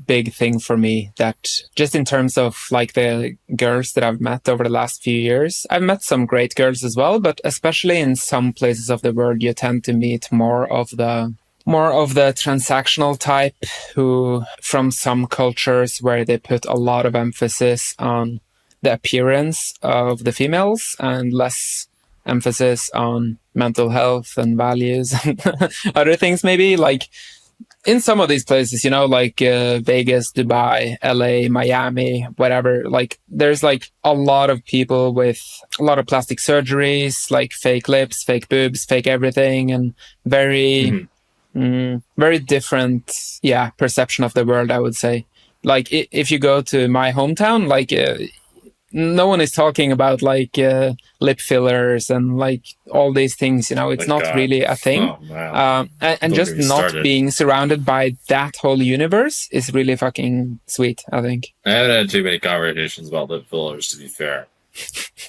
big thing for me, that just in terms of like the girls that I've met over the last few years, I've met some great girls as well, but especially in some places of the world, you tend to meet more of the transactional type, who from some cultures where they put a lot of emphasis on the appearance of the females and less emphasis on mental health and values and other things, maybe. Like, in some of these places, like Vegas, Dubai, LA, Miami, whatever, like there's like a lot of people with a lot of plastic surgeries, like fake lips, fake boobs, fake everything, and very, very different, perception of the world, I would say. Like, if you go to my hometown, like no one is talking about like lip fillers and like all these things, it's not really a thing. Oh, wow. And just not being surrounded by that whole universe is really fucking sweet, I think. I haven't had too many conversations about lip fillers, to be fair.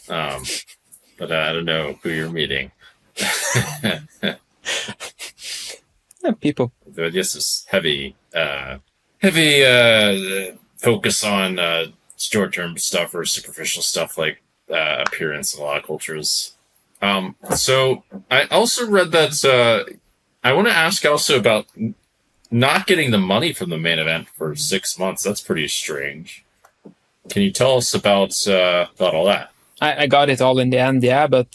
But I don't know who you're meeting. People. I guess this heavy focus on short-term stuff or superficial stuff like appearance in a lot of cultures. So I also read that I want to ask also about not getting the money from the main event for 6 months. That's pretty strange. Can you tell us about all that? I got it all in the end, but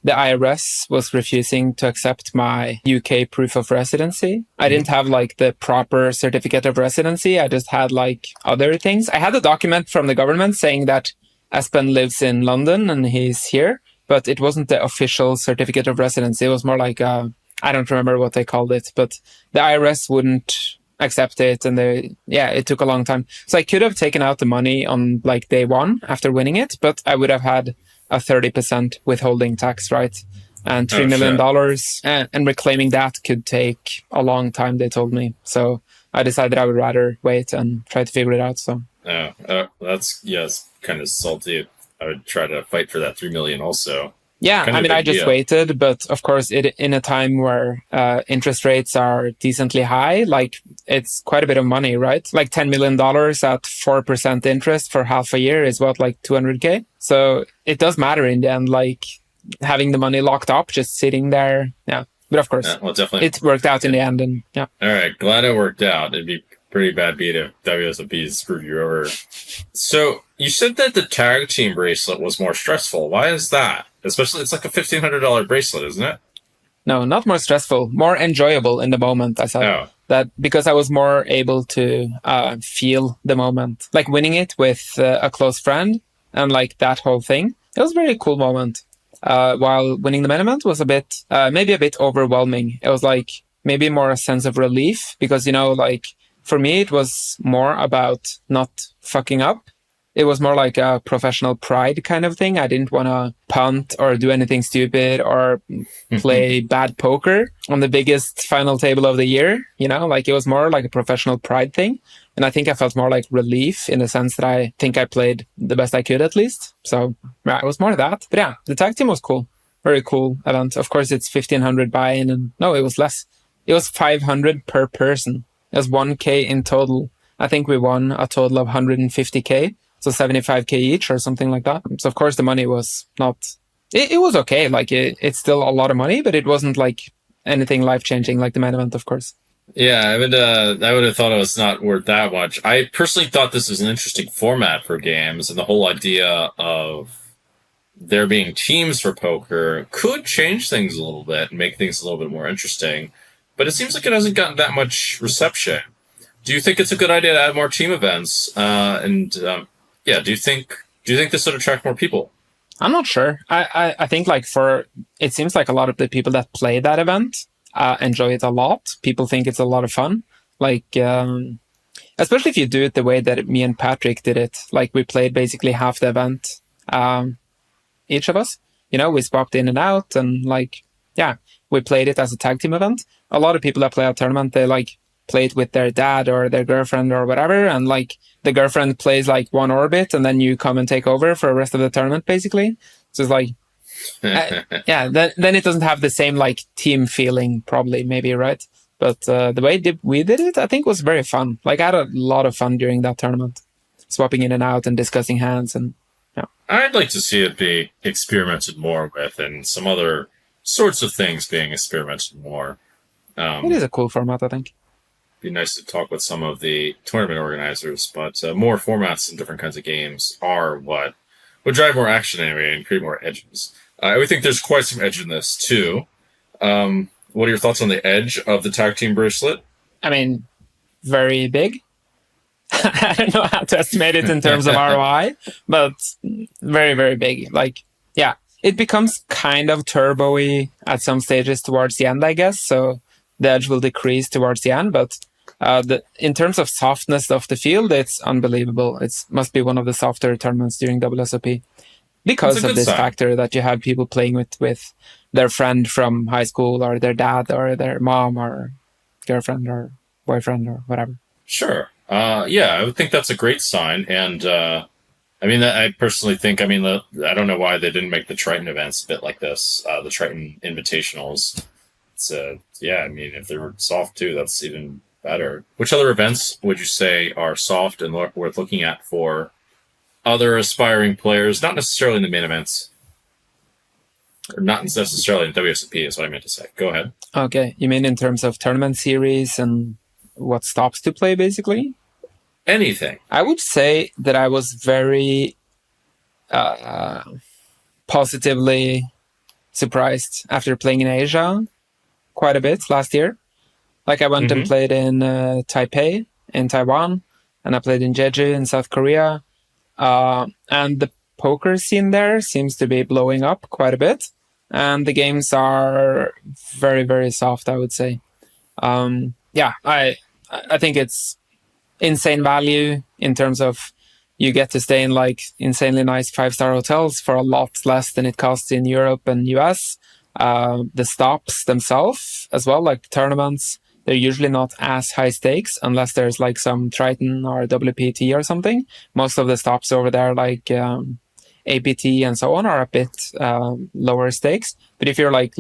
the IRS was refusing to accept my UK proof of residency. I didn't have like the proper certificate of residency. I just had like other things. I had a document from the government saying that Espen lives in London and he's here, but it wasn't the official certificate of residency. It was more like, I don't remember what they called it, but the IRS wouldn't accept it, and it took a long time. So I could have taken out the money on like day one after winning it, but I would have had a 30% withholding tax, right? And $3 million dollars, and reclaiming that could take a long time, they told me. So I decided I would rather wait and try to figure it out. So it's kind of salty. I would try to fight for that 3 million also. Yeah, I mean, I just waited, but of course, in a time where interest rates are decently high, like it's quite a bit of money, right? Like $10 million at 4% interest for half a year is what, like 200K? So it does matter in the end, like having the money locked up, just sitting there. Yeah, but of course, definitely it worked out in the end, and yeah. All right, glad it worked out. It'd be pretty bad beat if WSOP screwed you over. So you said that the tag team bracelet was more stressful. Why is that? Especially, it's like a $1,500 bracelet, isn't it? No, not more stressful, more enjoyable in the moment. I said that because I was more able to feel the moment, like winning it with a close friend and like that whole thing. It was a very cool moment. While winning the main event was maybe a bit overwhelming. It was like maybe more a sense of relief because, like for me, it was more about not fucking up. It was more like a professional pride kind of thing. I didn't want to punt or do anything stupid or play bad poker on the biggest final table of the year. Like it was more like a professional pride thing. And I think I felt more like relief in the sense that I think I played the best I could at least. So yeah, it was more that. But yeah, the tag team was cool. Very cool event. Of course, it's 1,500 buy-in. And no, it was less. It was 500 per person. It was 1K in total. I think we won a total of 150K. So 75K each or something like that. So of course the money was not, it was okay. Like it's still a lot of money, but it wasn't like anything life-changing like the main event, of course. Yeah, I would have thought it was not worth that much. I personally thought this was an interesting format for games, and the whole idea of there being teams for poker could change things a little bit and make things a little bit more interesting. But it seems like it hasn't gotten that much reception. Do you think it's a good idea to add more team events? Yeah, do you think this would attract more people? I'm not sure. I think like it seems like a lot of the people that play that event enjoy it a lot. People think it's a lot of fun. Like, especially if you do it the way that me and Patrick did it. Like we played basically half the event, each of us. We swapped in and out and like, yeah, we played it as a tag team event. A lot of people that play a tournament, they like play it with their dad or their girlfriend or whatever, and like the girlfriend plays like one orbit and then you come and take over for the rest of the tournament basically. So it's like then it doesn't have the same like team feeling probably, maybe, right? But the way we did it, I think was very fun. Like I had a lot of fun during that tournament, swapping in and out and discussing hands. And yeah, I'd like to see it be experimented more with and some other sorts of things being experimented more. It is a cool format, I think. Be nice to talk with some of the tournament organizers, but more formats and different kinds of games are what would drive more action anyway and create more edges. I think there's quite some edge in this too. What are your thoughts on the edge of the tag team bracelet? I mean, very big. I don't know how to estimate it in terms of ROI, but very, very big. Like, yeah, it becomes kind of turbo-y at some stages towards the end, I guess. So the edge will decrease towards the end, but in terms of softness of the field, it's unbelievable. It must be one of the softer tournaments during WSOP because of this factor that you have people playing with their friend from high school or their dad or their mom or girlfriend or boyfriend or whatever. Sure. Yeah, I would think that's a great sign. And I mean, I personally think, I don't know why they didn't make the Triton events a bit like this, the Triton Invitationals. Yeah, I mean, if they were soft too, that's even better. Which other events would you say are soft and worth looking at for other aspiring players? Not necessarily in the main events, or not necessarily in WSOP is what I meant to say. Go ahead. Okay, you mean in terms of tournament series and what stops to play, basically? Anything. I would say that I was very positively surprised after playing in Asia quite a bit last year. Like I went and played in Taipei in Taiwan, and I played in Jeju in South Korea. And the poker scene there seems to be blowing up quite a bit. And the games are very, very soft, I would say. Yeah, I think it's insane value in terms of you get to stay in like insanely nice 5-star hotels for a lot less than it costs in Europe and US. The stops themselves as well, like tournaments, they're usually not as high stakes unless there's like some Triton or WPT or something. Most of the stops over there, like APT and so on, are a bit lower stakes. But if you're like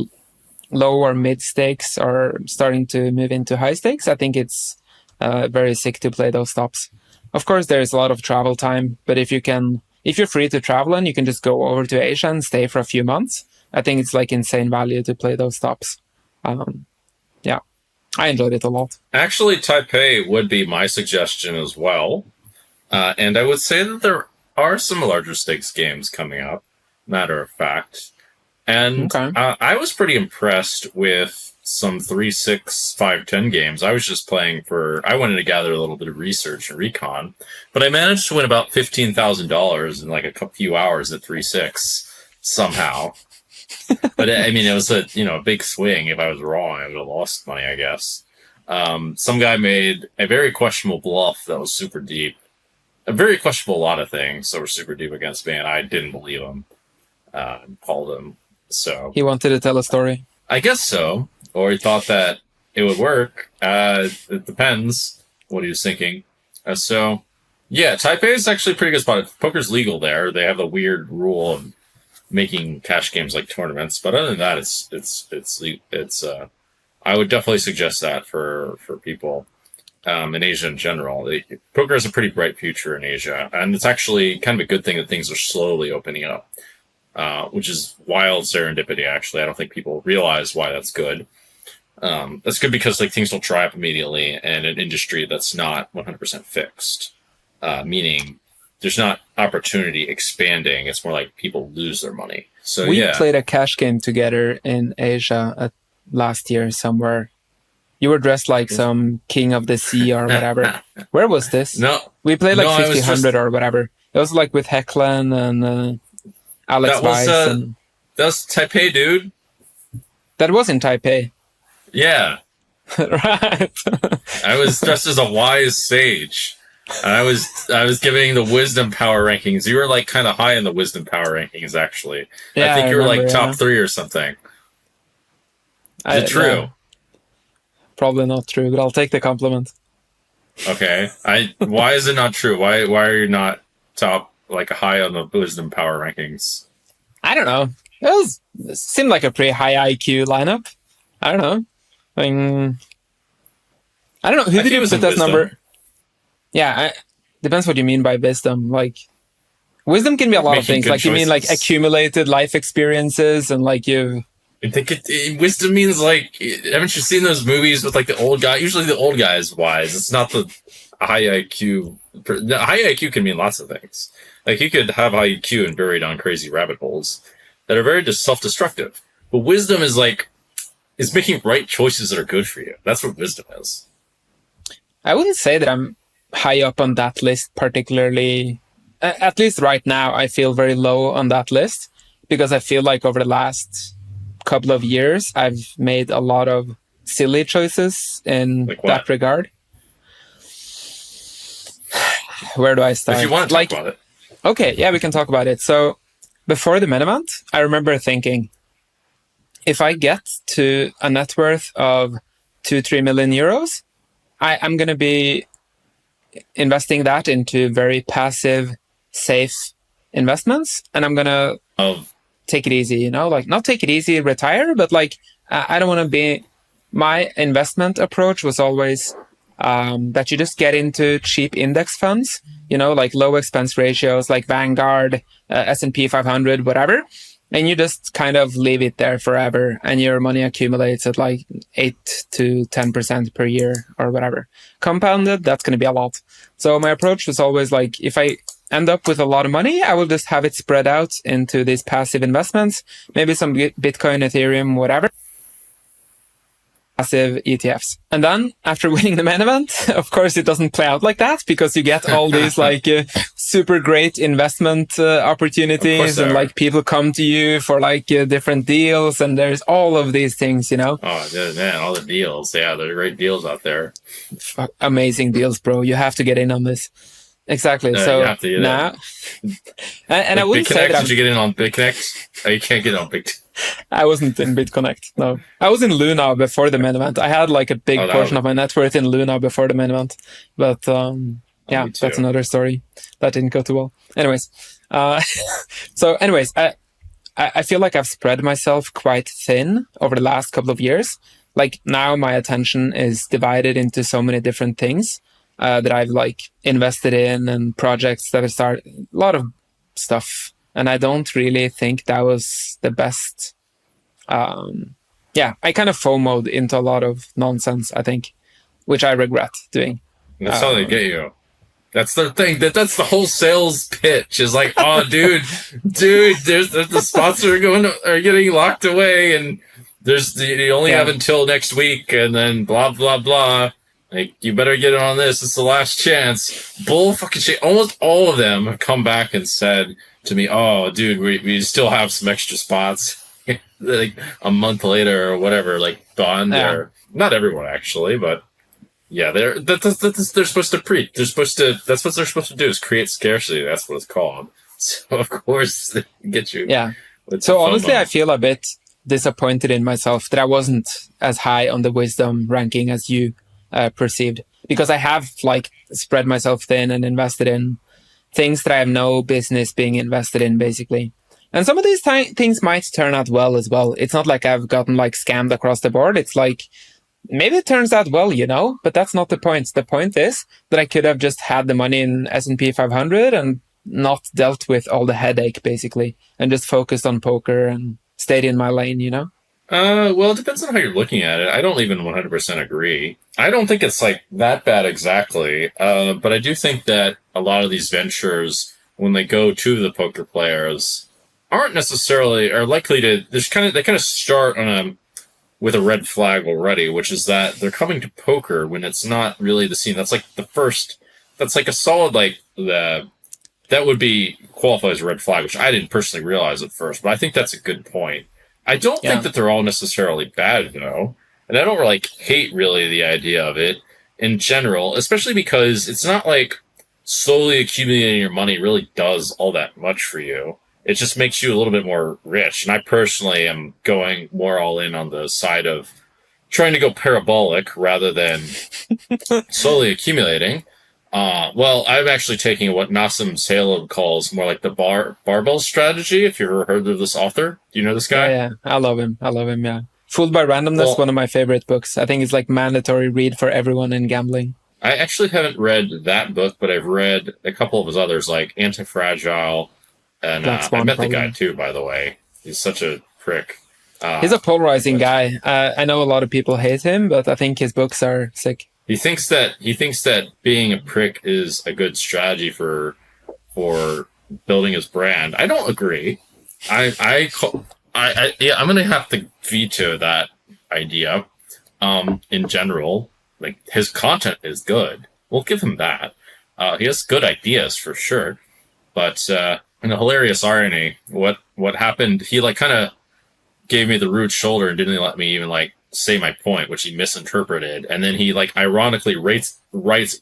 low or mid stakes or starting to move into high stakes, I think it's very sick to play those stops. Of course, there's a lot of travel time, but if you're free to travel and you can just go over to Asia and stay for a few months, I think it's like insane value to play those stops. Yeah, I enjoyed it a lot. Actually, Taipei would be my suggestion as well. And I would say that there are some larger stakes games coming up, matter of fact. And I was pretty impressed with some 3-6, 5-10 games. I was just playing I wanted to gather a little bit of research and recon, but I managed to win about $15,000 in like a few hours at 3-6 somehow. But I mean, it was a big swing. If I was wrong, I would have lost money, I guess. Some guy made a very questionable bluff that was super deep. A very questionable lot of things that were super deep against me, and I didn't believe him. Called him. So he wanted to tell a story. I guess so. Or he thought that it would work. It depends what he was thinking. So, yeah, Taipei is actually a pretty good spot. Poker's legal there. They have the weird rule of making cash games like tournaments, but other than that, it's I would definitely suggest that for people in Asia in general. Poker has a pretty bright future in Asia, and it's actually kind of a good thing that things are slowly opening up, which is wild serendipity. Actually, I don't think people realize why that's good. That's good because like things don't dry up immediately in an industry that's not 100% fixed, meaning there's not opportunity expanding. It's more like people lose their money. So we played a cash game together in Asia last year somewhere. You were dressed like some king of the sea or whatever. Where was this? No, we played like 50-100 or whatever. It was like with Hecklen and Alex Weiss. That was Taipei, dude. That was in Taipei. Yeah. Right. I was dressed as a wise sage. And I was giving the wisdom power rankings. You were like kind of high in the wisdom power rankings, actually. Yeah, I think you were like top 3 or something. Is it true? No. Probably not true, but I'll take the compliment. Okay. Why is it not true? Why are you not top, like high on the wisdom power rankings? I don't know. It seemed like a pretty high IQ lineup. I don't know. I don't know. Who did you put that number? Yeah, depends what you mean by wisdom. Like, wisdom can be a lot of things. Like, you mean like accumulated life experiences and like you. I think wisdom means like, haven't you seen those movies with like the old guy? Usually the old guy is wise. It's not the high IQ. The high IQ can mean lots of things. Like you could have high IQ and buried on crazy rabbit holes that are very just self-destructive. But wisdom is like, is making right choices that are good for you. That's what wisdom is. I wouldn't say that I'm high up on that list particularly. At least right now, I feel very low on that list because I feel like over the last couple of years, I've made a lot of silly choices in that regard. Where do I start? If you want to talk about it. Okay, yeah, we can talk about it. So before the main event, I remember thinking, if I get to a net worth of 2-3 million euros, I'm going to be investing that into very passive, safe investments. And I'm going to take it easy, like not take it easy, retire, but like, I don't want to be, my investment approach was always that you just get into cheap index funds, like low expense ratios, like Vanguard, S&P 500, whatever. And you just kind of leave it there forever, and your money accumulates at like 8 to 10% per year or whatever. Compounded, that's going to be a lot. So my approach was always like, if I end up with a lot of money, I will just have it spread out into these passive investments, maybe some Bitcoin, Ethereum, whatever. passive ETFs. And then after winning the main event, of course, it doesn't play out like that because you get all these like super great investment opportunities and like people come to you for like different deals. And there's all of these things, you know? Oh, man, all the deals. Yeah, there are great deals out there. Amazing deals, bro. You have to get in on this. Exactly. So you have to get now, and like I wouldn't say that. Did you get in on BitConnect? Oh, you can't get on BitConnect. I wasn't in BitConnect. No, I was in Luna before the main event. I had like a big portion of my net worth in Luna before the main event, but yeah, that's another story. That didn't go too well. Anyways, so anyways, I feel like I've spread myself quite thin over the last couple of years. Like now, my attention is divided into so many different things that I've like invested in and projects that I started. A lot of stuff. And I don't really think that was the best. Yeah, I kind of FOMO'd into a lot of nonsense, I think, which I regret doing. That's how they get you. That's the thing. That's the whole sales pitch is like, oh, dude, there's the spots are getting locked away, and you only have until next week, and then blah blah blah. Like, you better get in on this. It's the last chance. Bull fucking shit. Almost all of them have come back and said to me, oh, dude, we still have some extra spots. Like a month later or whatever, like gone there. Not everyone actually, but yeah, they're supposed to preach. That's what they're supposed to do is create scarcity. That's what it's called. So of course they get you. Yeah. So honestly, I feel a bit disappointed in myself that I wasn't as high on the wisdom ranking as you perceived, because I have like spread myself thin and invested in things that I have no business being invested in, basically. And some of these things might turn out well as well. It's not like I've gotten like scammed across the board. It's like, maybe it turns out well, you know, but that's not the point. The point is that I could have just had the money in S&P 500 and not dealt with all the headache, basically, and just focused on poker and stayed in my lane, you know? Well, it depends on how you're looking at it. I don't even 100% agree. I don't think it's like that bad exactly. But I do think that a lot of these ventures, when they go to the poker players, are likely to, they kind of start with a red flag already, which is that they're coming to poker when it's not really the scene. That's like that's like a solid, like that would be qualify as a red flag, which I didn't personally realize at first, but I think that's a good point. I don't think that they're all necessarily bad, though. And I don't like hate really the idea of it in general, especially because it's not like slowly accumulating your money really does all that much for you. It just makes you a little bit more rich. And I personally am going more all in on the side of trying to go parabolic rather than slowly accumulating. Well, I'm actually taking what Nassim Taleb calls more like the barbell strategy. If you've ever heard of this author, do you know this guy? Yeah, I love him. Yeah. Fooled by Randomness, one of my favorite books. I think it's like mandatory read for everyone in gambling. I actually haven't read that book, but I've read a couple of his others, like Anti-Fragile, and I met the guy too, by the way. He's such a prick. He's a polarizing guy. I know a lot of people hate him, but I think his books are sick. He thinks that being a prick is a good strategy for building his brand. I don't agree. I'm gonna have to veto that idea. In general, like, his content is good. We'll give him that. He has good ideas for sure. But in a hilarious irony, what happened? He like kind of gave me the rude shoulder and didn't let me even like say my point, which he misinterpreted, and then he like ironically writes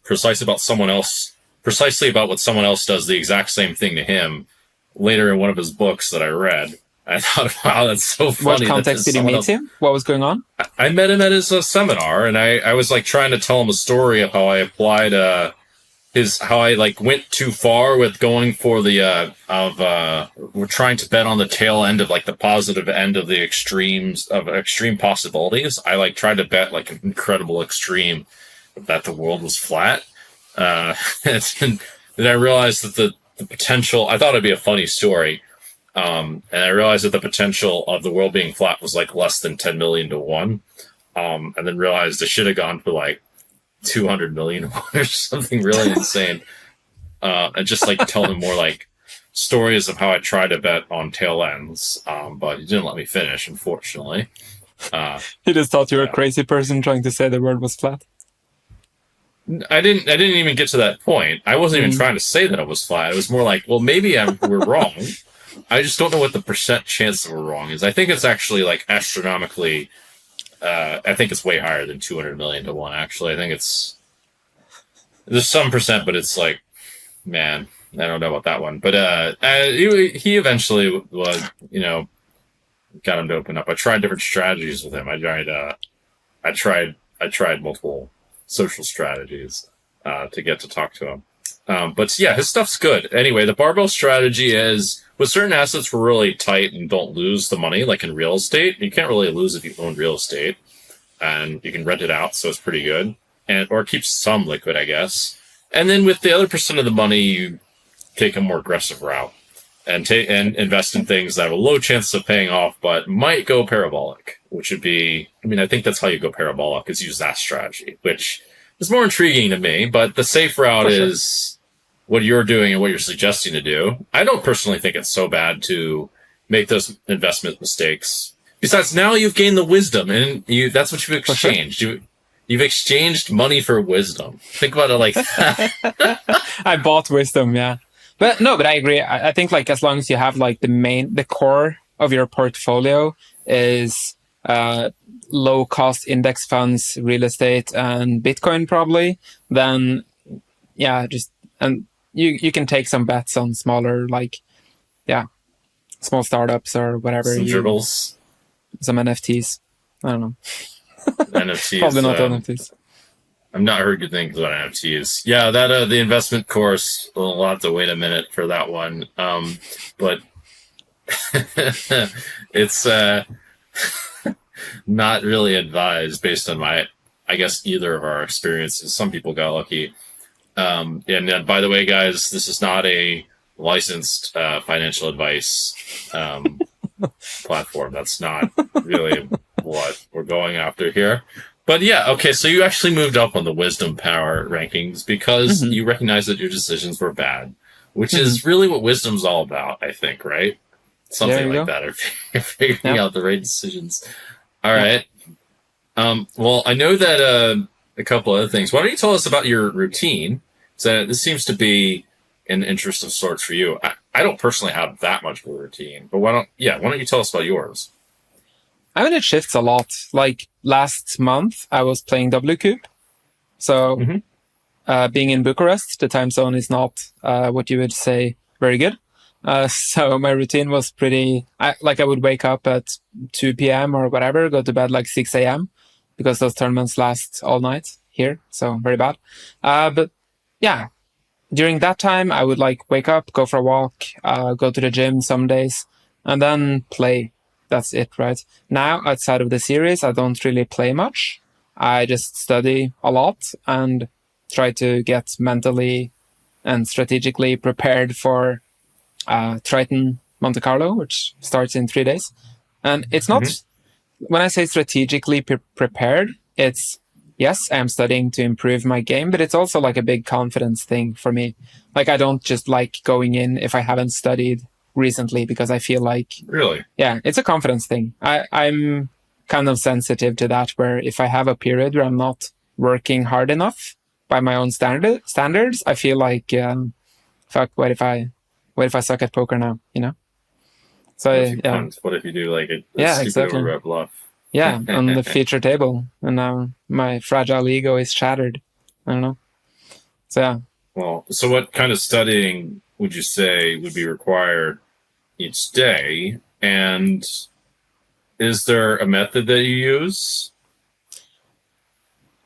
precisely about what someone else does the exact same thing to him later in one of his books that I read. I thought, wow, that's so funny. What context did you meet him? What was going on? I met him at his seminar, and I was like trying to tell him a story of how I applied how I like went too far with going for the we're trying to bet on the tail end of like the positive end of the extremes of extreme possibilities. I like tried to bet like an incredible extreme that the world was flat. And then I realized that the potential, I thought it'd be a funny story. And I realized that the potential of the world being flat was like less than 10 million to 1. And then realized I should have gone for like 200 million or something really insane. And just like tell them more like stories of how I tried to bet on tail ends. But he didn't let me finish, unfortunately. He just thought you were a crazy person trying to say the word was flat. I didn't even get to that point. I wasn't even trying to say that it was flat. It was more like, well, maybe we're wrong. I just don't know what the percent chance that we're wrong is. I think it's actually like astronomically. I think it's way higher than 200 million to 1. Actually, I think there's some percent, but it's like, man, I don't know about that one. But he eventually was, got him to open up. I tried different strategies with him. I tried multiple social strategies to get to talk to him. But yeah, his stuff's good. Anyway, the barbell strategy is with certain assets we're really tight and don't lose the money, like in real estate. You can't really lose if you own real estate, and you can rent it out, so it's pretty good, or keep some liquid, I guess. And then with the other percent of the money, you take a more aggressive route and invest in things that have a low chance of paying off, but might go parabolic, which would be, I think that's how you go parabolic, is use that strategy, which is more intriguing to me. But the safe route is what you're doing and what you're suggesting to do. I don't personally think it's so bad to make those investment mistakes. Besides, now you've gained the wisdom, and that's what you've exchanged. You've exchanged money for wisdom. Think about it like that. I bought wisdom, yeah. But I agree. I think like as long as you have like the core of your portfolio is low cost index funds, real estate, and Bitcoin probably, then yeah, and you can take some bets on smaller, like, yeah, small startups or whatever. Some dribbles. Some NFTs. I don't know. NFTs. Probably not NFTs. I've not heard good things about NFTs. Yeah, that the investment course, we'll have to wait a minute for that one. But it's not really advised based on I guess either of our experiences. Some people got lucky. And by the way, guys, this is not a licensed financial advice platform. That's not really what we're going after here. But yeah, okay, so you actually moved up on the wisdom power rankings because you recognize that your decisions were bad, which is really what wisdom's all about, I think, right? Something like that, or figuring out the right decisions. All right. Well, I know that a couple other things. Why don't you tell us about your routine? So this seems to be an interest of sorts for you. I don't personally have that much of a routine, but why don't you tell us about yours? I mean, it shifts a lot. Like last month, I was playing WCOOP. So being in Bucharest, the time zone is not what you would say very good. So my routine was pretty, I would wake up at 2 p.m. or whatever, go to bed like 6 a.m. because those tournaments last all night here. So very bad. But yeah, during that time, I would like wake up, go for a walk, go to the gym some days, and then play. That's it, right? Now, outside of the series, I don't really play much. I just study a lot and try to get mentally and strategically prepared for Triton Monte Carlo, which starts in 3 days. And it's not, when I say strategically prepared, it's, yes, I am studying to improve my game, but it's also like a big confidence thing for me. Like, I don't just like going in if I haven't studied recently because I feel like, really, yeah, it's a confidence thing. I'm kind of sensitive to that, where if I have a period where I'm not working hard enough by my own standards, I feel like, fuck, what if I suck at poker now, So what if you do like a stupid exactly. overrep bluff? Yeah, on the feature table, and now my fragile ego is shattered. I don't know. So yeah. Well, so what kind of studying would you say would be required each day? And is there a method that you use?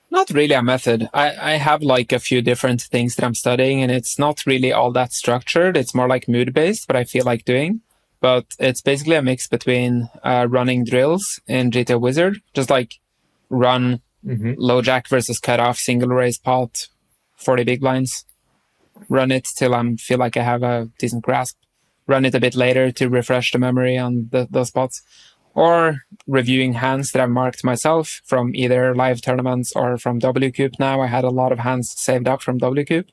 Not really a method. I have like a few different things that I'm studying, and it's not really all that structured. It's more like mood-based, what I feel like doing. But it's basically a mix between running drills in GTO Wizard, just like run low jack versus cutoff, single raise pot, 40 big blinds. Run it till I feel like I have a decent grasp. Run it a bit later to refresh the memory on those spots. Or reviewing hands that I've marked myself from either live tournaments or from WCOOP now. I had a lot of hands saved up from WCOOP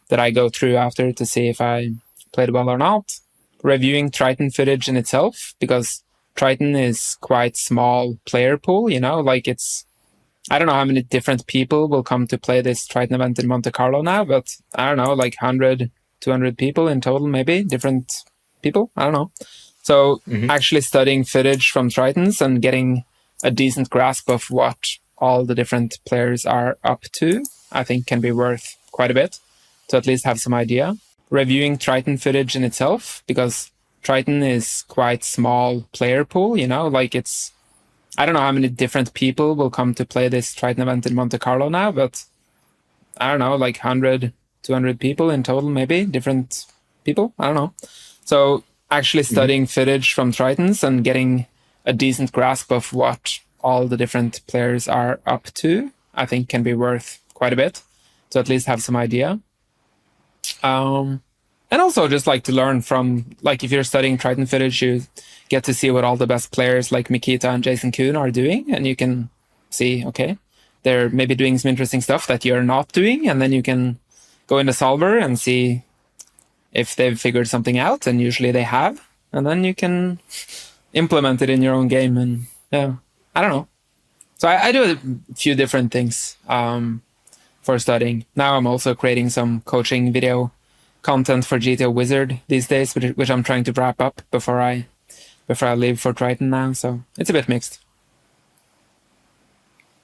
that I go through after to see if I played well or not. Reviewing Triton footage in itself, because Triton is quite small player pool, you know, like I don't know how many different people will come to play this Triton event in Monte Carlo now, but I don't know, like 100, 200 people in total, maybe different people. I don't know. So actually studying footage from Tritons and getting a decent grasp of what all the different players are up to, I think can be worth quite a bit to at least have some idea. Reviewing Triton footage in itself, because Triton is quite small player pool, you know, like I don't know how many different people will come to play this Triton event in Monte Carlo now, but I don't know, like 100, 200 people in total, maybe different people. I don't know. So actually studying footage from Tritons and getting a decent grasp of what all the different players are up to, I think can be worth quite a bit to at least have some idea. And also just like to learn from, like if you're studying Triton footage, you get to see what all the best players like Mikita and Jason Kuhn are doing, and you can see, okay, they're maybe doing some interesting stuff that you're not doing, and then you can go in the solver and see if they've figured something out, and usually they have, and then you can implement it in your own game. And yeah, I don't know. So I do a few different things for studying. Now I'm also creating some coaching video content for GTO Wizard these days, which I'm trying to wrap up before I leave for Triton now. So it's a bit mixed.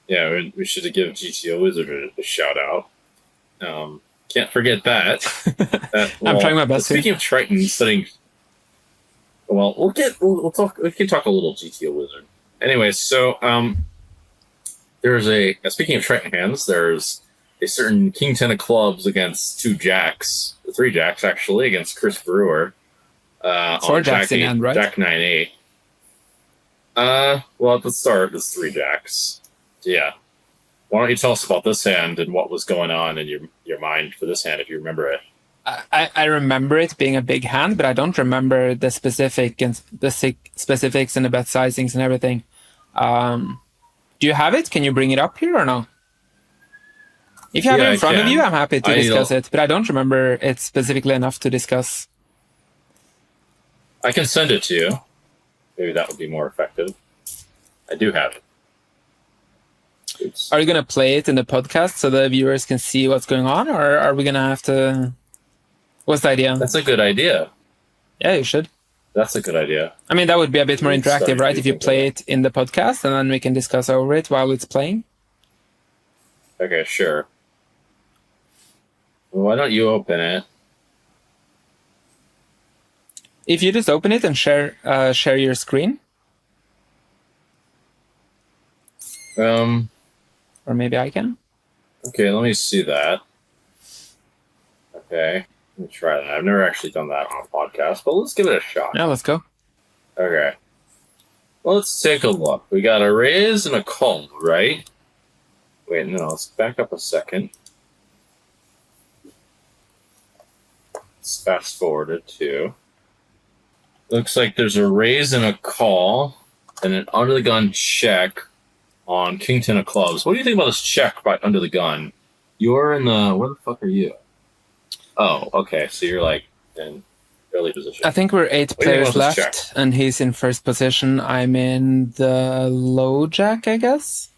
Yeah, we should give GTO Wizard a shout out. Can't forget that. I'm trying my best. Speaking of Triton studying, well, we'll talk. We can talk a little GTO Wizard. Anyway, so there's speaking of Triton hands, there's a certain King 10 of clubs against 3 jacks actually, against Chris Brewer. 4 jacks in hand, right? Jack 9-8. Well, at the start, it's 3 jacks. Yeah. Why don't you tell us about this hand and what was going on in your mind for this hand, if you remember it? I remember it being a big hand, but I don't remember the specifics and the bet sizings and everything. Do you have it? Can you bring it up here or no? If you have it in front of you, I'm happy to discuss it, but I don't remember it specifically enough to discuss. I can send it to you. Maybe that would be more effective. I do have it. Oops. Are you going to play it in the podcast so the viewers can see what's going on, or are we going to have to... What's the idea? That's a good idea. Yeah, you should. That's a good idea. I mean, that would be a bit more interactive, right? If you play it in the podcast and then we can discuss over it while it's playing. Okay, sure. Well, why don't you open it? If you just open it and share your screen. Or maybe I can. Okay, let me see that. Okay, let me try that. I've never actually done that on a podcast, but let's give it a shot. Yeah, let's go. Okay. Well, let's take a look. We got a raise and a call, right? Wait, no, let's back up a second. Let's fast forward it too. Looks like there's a raise and a call and an under the gun check on King 10 of clubs. What do you think about this check by under the gun? You're in the... Where the fuck are you? Oh, okay. So you're like in early position. I think we're 8 players left, and he's in first position. I'm in the low jack, I guess.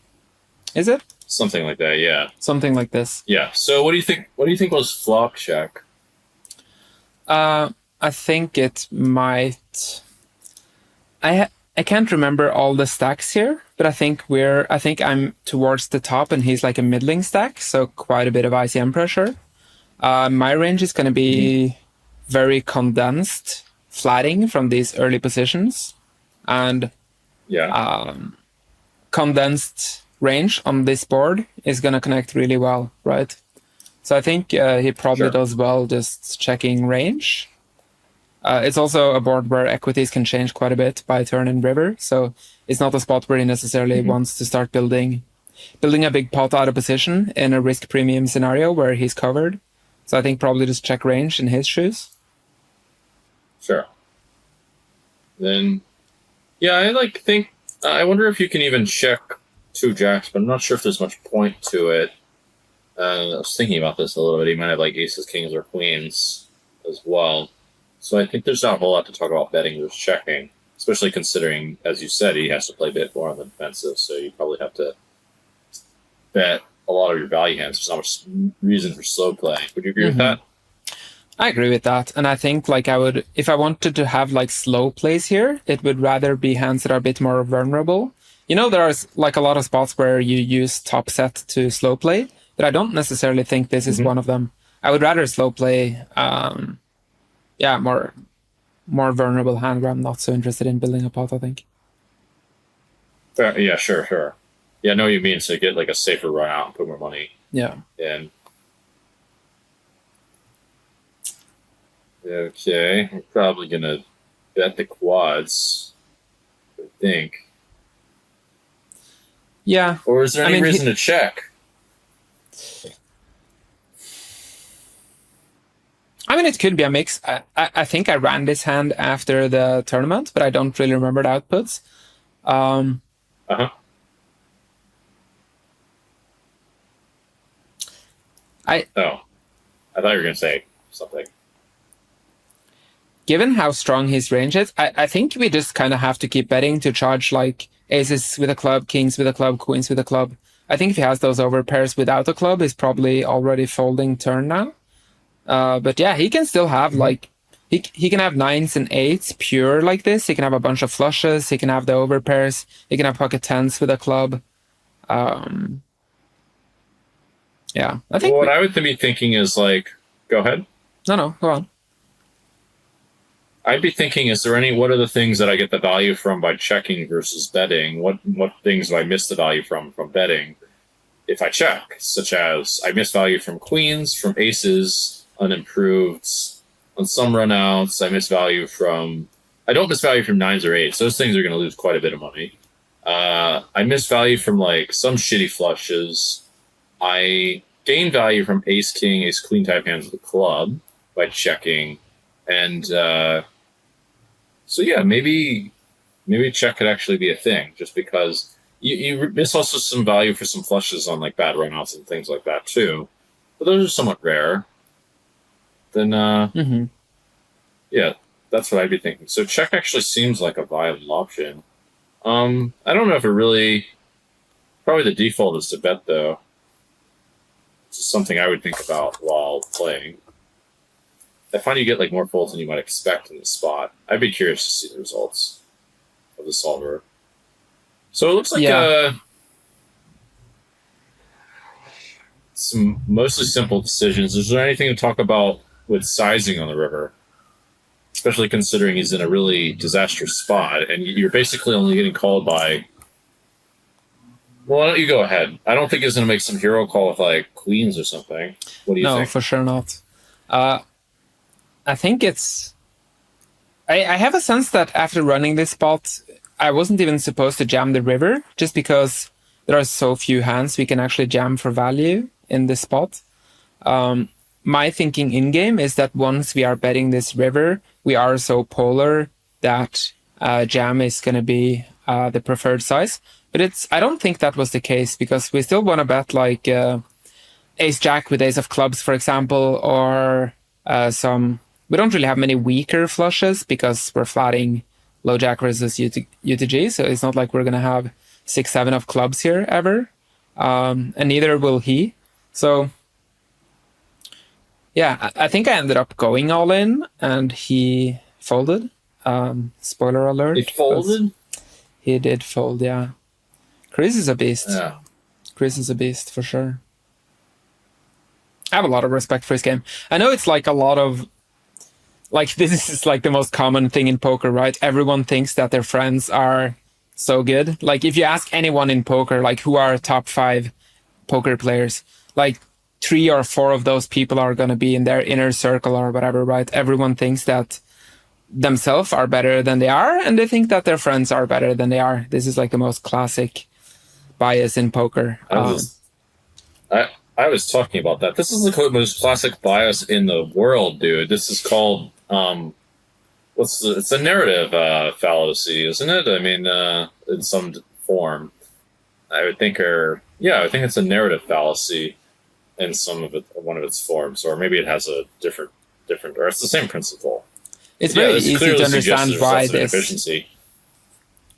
Is it? Something like that, yeah. Something like this. Yeah. So what do you think? What do you think was flop check? I think it might. I can't remember all the stacks here, but I think I'm towards the top, and he's like a middling stack, so quite a bit of ICM pressure. My range is going to be very condensed, flatting from these early positions, and condensed range on this board is going to connect really well, right? So I think he probably does well just checking range. It's also a board where equities can change quite a bit by turn in river, so it's not a spot where he necessarily wants to start building a big pot out of position in a risk premium scenario where he's covered. So I think probably just check range in his shoes. Sure. Then, yeah, I wonder if you can even check 2 jacks, but I'm not sure if there's much point to it. I was thinking about this a little bit. He might have like aces, kings, or queens as well. So I think there's not a whole lot to talk about betting, just checking. especially considering, as you said, he has to play a bit more on the defensive, so you probably have to bet a lot of your value hands. There's not much reason for slow play. Would you agree with that? I agree with that. And I think like I would, if I wanted to have like slow plays here, it would rather be hands that are a bit more vulnerable. You know, there are like a lot of spots where you use top set to slow play, but I don't necessarily think this is one of them. I would rather slow play, more vulnerable hand where I'm not so interested in building a pot, I think. Fair. Yeah, sure. Yeah, I know what you mean. So you get like a safer run out and put more money in. Okay, I'm probably going to bet the quads, I think. Yeah. Or is there any reason to check? I mean, it could be a mix. I think I ran this hand after the tournament, but I don't really remember the outputs. I thought you were going to say something. Given how strong his range is, I think we just kind of have to keep betting to charge like aces with a club, kings with a club, queens with a club. I think if he has those over pairs without a club, he's probably already folding turn now. But yeah, he can still have like, he can have 9s and 8s pure like this. He can have a bunch of flushes. He can have the over pairs. He can have pocket 10s with a club. Yeah, I think what I would be thinking is like, go ahead. No, go on. I'd be thinking, what are the things that I get the value from by checking versus betting? What things do I miss the value from betting if I check? Such as I miss value from queens, from aces, unimproved. On some runouts, I don't miss value from 9s or 8s. Those things are going to lose quite a bit of money. I miss value from like some shitty flushes. I gain value from ace, king, ace, queen type hands with a club by checking. And so yeah, maybe check could actually be a thing, just because you miss also some value for some flushes on like bad runouts and things like that too. But those are somewhat rare. Then yeah, that's what I'd be thinking. So check actually seems like a viable option. I don't know if it really. Probably the default is to bet though. It's something I would think about while playing. I find you get like more folds than you might expect in the spot. I'd be curious to see the results of the solver. So it looks like some mostly simple decisions. Is there anything to talk about with sizing on the river? Especially considering he's in a really disastrous spot, and you're basically only getting called by... Well, why don't you go ahead? I don't think he's going to make some hero call with like queens or something. What do you think? No, for sure not. I think it's... I have a sense that after running this spot, I wasn't even supposed to jam the river, just because there are so few hands we can actually jam for value in this spot. My thinking in-game is that once we are betting this river, we are so polar that jam is going to be the preferred size. But I don't think that was the case, because we still want to bet like ace-jack with ace of clubs, for example, or some... We don't really have many weaker flushes because we're flatting low jack versus U to G, so it's not like we're going to have 6-7 of clubs here ever, and neither will he. So yeah, I think I ended up going all in, and he folded. Spoiler alert. He folded? He did fold, yeah. Chris is a beast. Yeah. Chris is a beast, for sure. I have a lot of respect for his game. I know it's like a lot of... Like, this is like the most common thing in poker, right? Everyone thinks that their friends are so good. Like, if you ask anyone in poker, like, who are top 5 poker players, like 3 or 4 of those people are going to be in their inner circle or whatever, right? Everyone thinks that themselves are better than they are, and they think that their friends are better than they are. This is like the most classic bias in poker. I was talking about that. This is the most classic bias in the world, dude. This is called it's a narrative fallacy, isn't it? I mean, in some form, I would think, I think it's a narrative fallacy in one of its forms, or maybe it has a different, or it's the same principle. It's very easy to understand why this. Efficiency.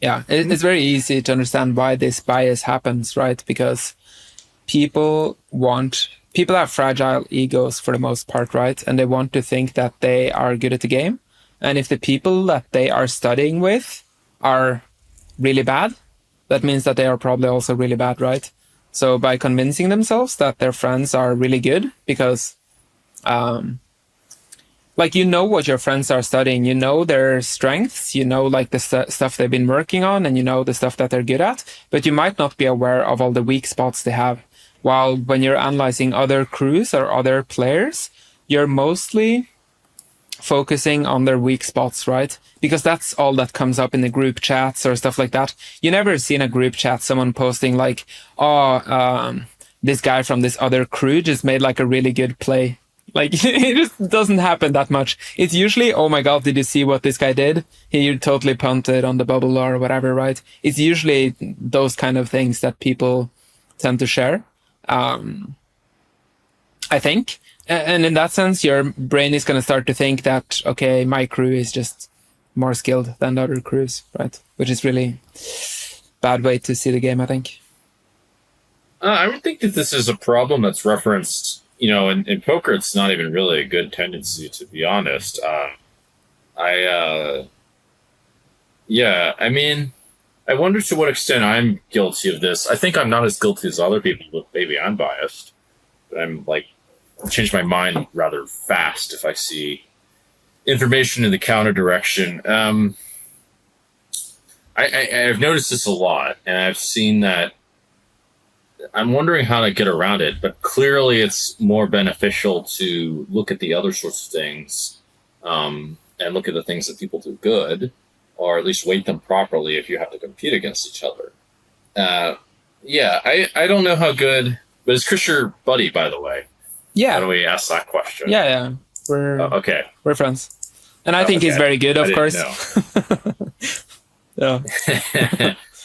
Yeah, it's very easy to understand why this bias happens, right? Because people have fragile egos for the most part, right? And they want to think that they are good at the game. And if the people that they are studying with are really bad, that means that they are probably also really bad, right? So by convincing themselves that their friends are really good, because like, you know what your friends are studying, you know their strengths, you know like the stuff they've been working on, and you know the stuff that they're good at, but you might not be aware of all the weak spots they have. While when you're analyzing other crews or other players, you're mostly focusing on their weak spots, right? Because that's all that comes up in the group chats or stuff like that. You never see in a group chat someone posting like, this guy from this other crew just made like a really good play. Like, it just doesn't happen that much. It's usually, oh my God, did you see what this guy did? He totally punted on the bubble or whatever, right? It's usually those kind of things that people tend to share. I think. And in that sense, your brain is going to start to think that, okay, my crew is just more skilled than the other crews, right? Which is really bad way to see the game, I think. I would think that this is a problem that's referenced, in poker, it's not even really a good tendency, to be honest. I wonder to what extent I'm guilty of this. I think I'm not as guilty as other people, but maybe I'm biased. But I'm like, change my mind rather fast if I see information in the counter direction. I've noticed this a lot, and I've seen that. I'm wondering how to get around it, but clearly it's more beneficial to look at the other sorts of things, and look at the things that people do good, or at least weight them properly if you have to compete against each other. I don't know how good, but is Chris your buddy, by the way? Yeah. How do we ask that question? Yeah. Okay. We're friends. And I think he's very good, of course. Yeah.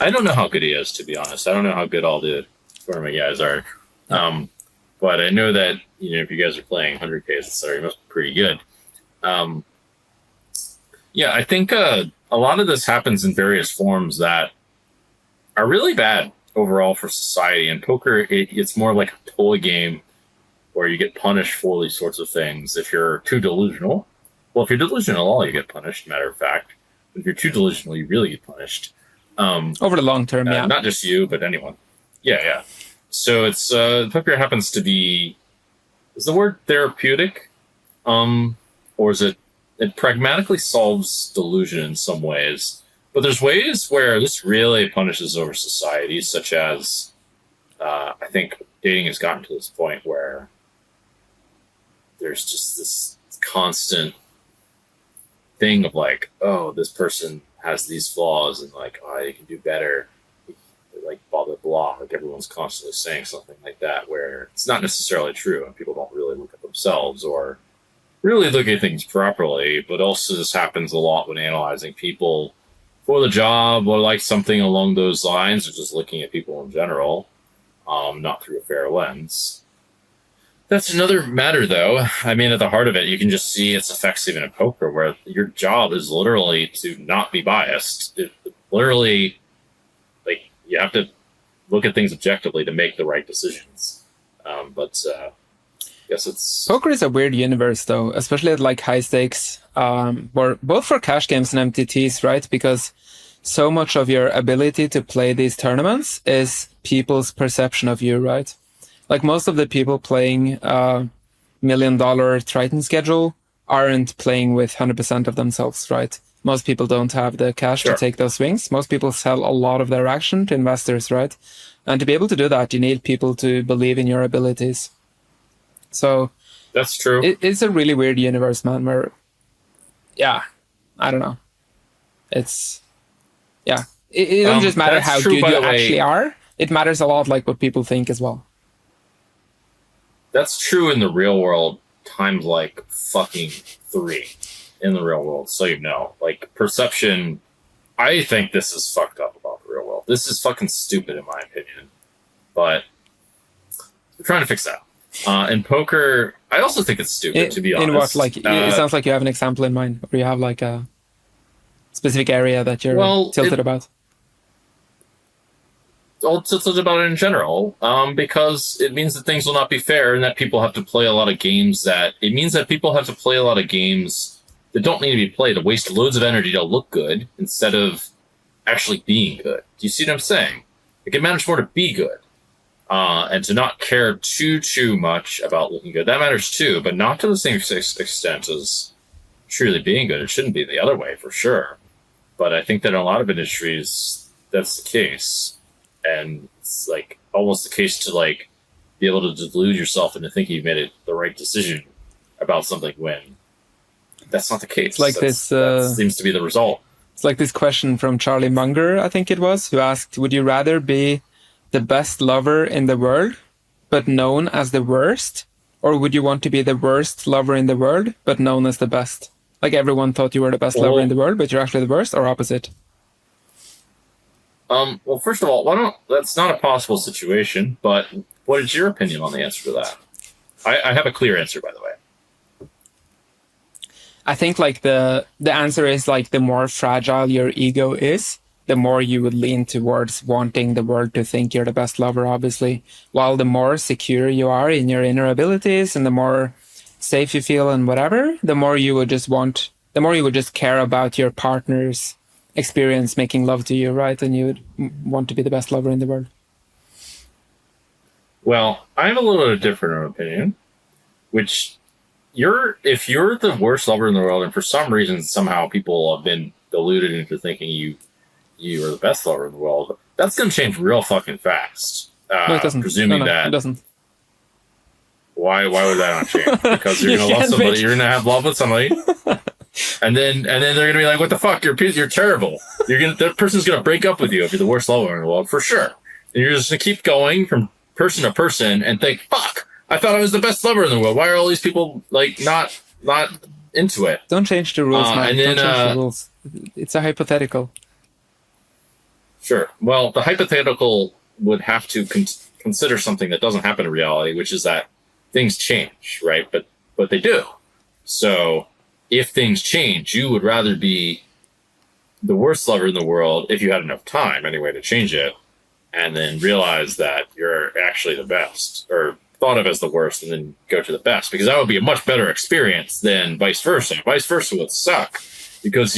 I don't know how good he is, to be honest. I don't know how good all the tournament guys are. But I know that, if you guys are playing 100Ks, etc., you must be pretty good. I think a lot of this happens in various forms that are really bad overall for society. In poker, it's more like a toy game where you get punished for these sorts of things if you're too delusional. Well, if you're delusional at all, you get punished, matter of fact. But if you're too delusional, you really get punished. Over the long term, yeah. Not just you, but anyone. Yeah. So it's poker happens to be, is the word therapeutic? Or is it pragmatically solves delusion in some ways. But there's ways where this really punishes over society, such as I think dating has gotten to this point where there's just this constant thing of like, oh, this person has these flaws and like, oh, you can do better, like blah blah blah. Like everyone's constantly saying something like that, where it's not necessarily true, and people don't really look at themselves or really look at things properly. But also, this happens a lot when analyzing people for the job or like something along those lines, or just looking at people in general, not through a fair lens. That's another matter, though. I mean, at the heart of it, you can just see its effects even in poker, where your job is literally to not be biased. It literally, like, you have to look at things objectively to make the right decisions. But I guess it's... Poker is a weird universe, though, especially at, like, high stakes, both for cash games and MTTs, right? Because so much of your ability to play these tournaments is people's perception of you, right? Like most of the people playing $1 million Triton schedule aren't playing with 100% of themselves, right? Most people don't have the cash to take those swings. Most people sell a lot of their action to investors, right? And to be able to do that, you need people to believe in your abilities. So that's true. It's a really weird universe, man, where, yeah, I don't know. It's, yeah. It doesn't just matter how good you actually are. It matters a lot, like what people think as well. That's true in the real world times like fucking 3 in the real world. So, like perception, I think this is fucked up about the real world. This is fucking stupid in my opinion, but we're trying to fix that. In poker, I also think it's stupid, to be honest. In what, like, it sounds like you have an example in mind, or you have like a specific area that you're tilted about. all tilted about it in general, because it means that things will not be fair, and that people have to play a lot of games that don't need to be played, to waste loads of energy to look good instead of actually being good. Do you see what I'm saying? It can matter more to be good, and to not care too much about looking good. That matters too, but not to the same extent as truly being good. It shouldn't be the other way, for sure. But I think that in a lot of industries, that's the case. And it's like almost the case to like be able to delude yourself into thinking you made the right decision about something when that's not the case. It's like that seems to be the result. It's like this question from Charlie Munger, I think it was, who asked, would you rather be the best lover in the world, but known as the worst? Or would you want to be the worst lover in the world, but known as the best? Like everyone thought you were the best lover in the world, but you're actually the worst, or opposite? Well, first of all, that's not a possible situation, but what is your opinion on the answer to that? I have a clear answer, by the way. I think like the answer is like the more fragile your ego is, the more you would lean towards wanting the world to think you're the best lover, obviously. While the more secure you are in your inner abilities and the more safe you feel and whatever, the more you would just care about your partner's experience making love to you, right? And you would want to be the best lover in the world. Well, I have a little bit of different opinion, which if you're the worst lover in the world, and for some reason somehow people have been deluded into thinking you are the best lover in the world, that's going to change real fucking fast. No, it doesn't. Presuming it doesn't. Why would that not change? Because you're going to love somebody, you're going to have love with somebody, and then they're going to be like, "What the fuck? You're terrible." That person's going to break up with you if you're the worst lover in the world, for sure. And you're just going to keep going from person to person and think, "Fuck, I thought I was the best lover in the world. Why are all these people like not into it?" Don't change the rules, man. And then, Don't change the rules. It's a hypothetical. Sure. Well, the hypothetical would have to consider something that doesn't happen in reality, which is that things change, right? But they do. So if things change, you would rather be the worst lover in the world, if you had enough time anyway to change it, and then realize that you're actually the best, or thought of as the worst, and then go to the best, because that would be a much better experience than vice versa. Vice versa would suck, because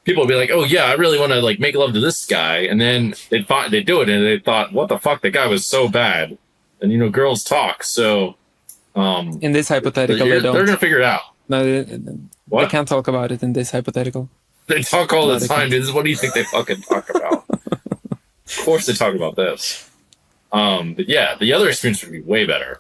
people would be like, "Oh yeah, I really want to like make love to this guy," and then they'd do it, and they thought, "What the fuck? That guy was so bad." And girls talk, so in this hypothetical, they're gonna figure it out. No, they can't talk about it in this hypothetical. They talk all the time, dude. What do you think they fucking talk about? Of course they talk about this. But yeah, the other experience would be way better.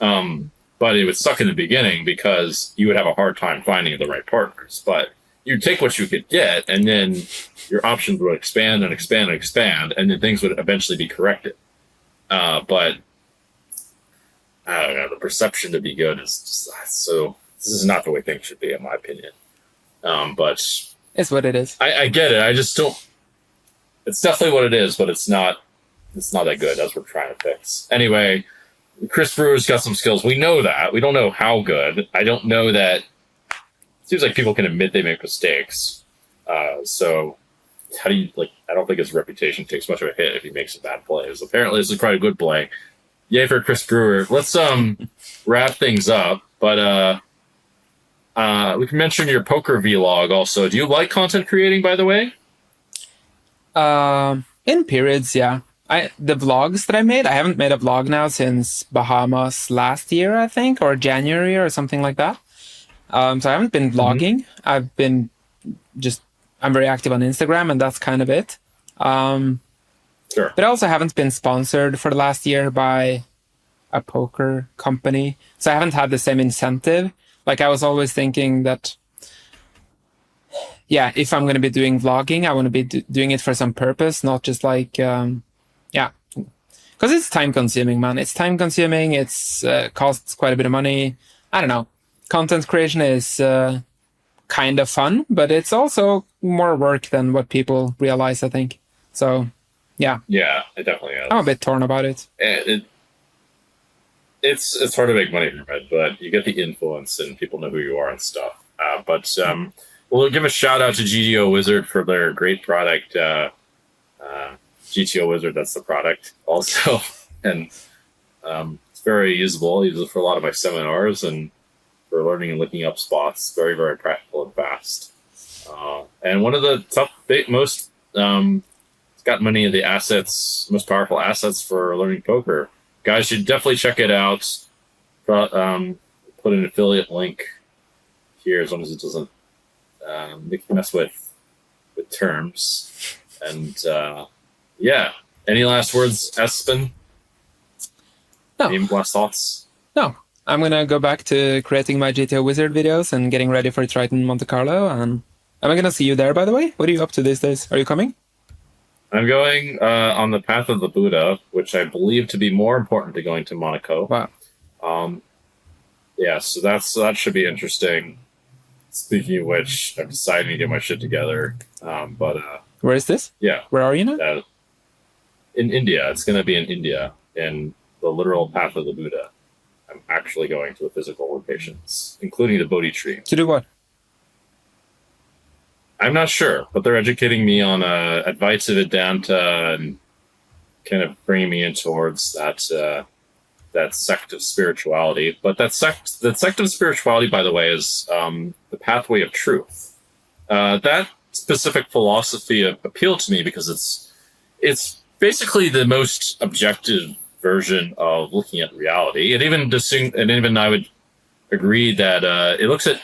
But it would suck in the beginning because you would have a hard time finding the right partners. But you'd take what you could get, and then your options would expand and expand and expand, and then things would eventually be corrected. But I don't know, the perception to be good is just so. This is not the way things should be, in my opinion. But it's what it is. I get it. I just don't. It's definitely what it is, but it's not that good. That's what we're trying to fix. Anyway, Chris Brewer's got some skills. We know that. We don't know how good. I don't know that. It seems like people can admit they make mistakes. So how do you I don't think his reputation takes much of a hit if he makes some bad plays. Apparently, this is quite a good play. Yay for Chris Brewer. Let's wrap things up. But we can mention your poker vlog also. Do you like content creating, by the way? In periods, yeah. The vlogs that I made, I haven't made a vlog now since Bahamas last year, I think, or January or something like that. So I haven't been vlogging. Mm-hmm. I'm very active on Instagram, and that's kind of it. Sure. But I also haven't been sponsored for the last year by a poker company. So I haven't had the same incentive. Like, I was always thinking that, yeah, if I'm going to be doing vlogging, I want to be doing it for some purpose, not just like, yeah. Because it's time consuming, man. It's time consuming. It's costs quite a bit of money. I don't know. Content creation is kind of fun, but it's also more work than what people realize, I think. So, yeah. Yeah, it definitely is. I'm a bit torn about it. It's hard to make money from it, but you get the influence and people know who you are and stuff. But we'll give a shout out to GDO Wizard for their great product. GTO Wizard, that's the product also. And it's very usable. I use it for a lot of my seminars and for learning and looking up spots. Very, very practical and fast. And one of the it's got many of the most powerful assets for learning poker. Guys should definitely check it out. Put an affiliate link here as long as it doesn't mess with terms. And yeah, any last words, Espen? No. Any last thoughts? No. I'm going to go back to creating my GTO Wizard videos and getting ready for Triton Monte Carlo. And am I going to see you there, by the way? What are you up to these days? Are you coming? I'm going on the path of the Buddha, which I believe to be more important to going to Monaco. Wow. Yeah, so that should be interesting. Speaking of which, I'm deciding to get my shit together. Where is this? Yeah. Where are you now? In India. It's going to be in India, in the literal path of the Buddha. I'm actually going to the physical locations, including the Bodhi tree. To do what? I'm not sure, but they're educating me on Advaita Vedanta and kind of bringing me in towards that sect of spirituality. But that sect of spirituality, by the way, is the pathway of truth. That specific philosophy appealed to me because it's basically the most objective version of looking at reality. And even I would agree that it looks at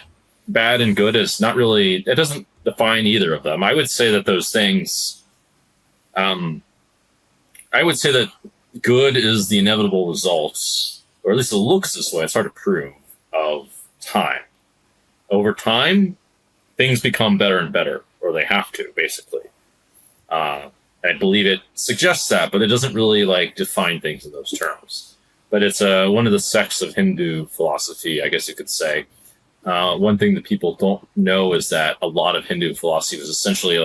bad and good as not really. It doesn't define either of them. I would say that those things. I would say that good is the inevitable result, or at least it looks this way. It's hard to prove, of time. Over time, things become better and better, or they have to, basically. I believe it suggests that, but it doesn't really define things in those terms. But it's one of the sects of Hindu philosophy, I guess you could say. One thing that people don't know is that a lot of Hindu philosophy was essentially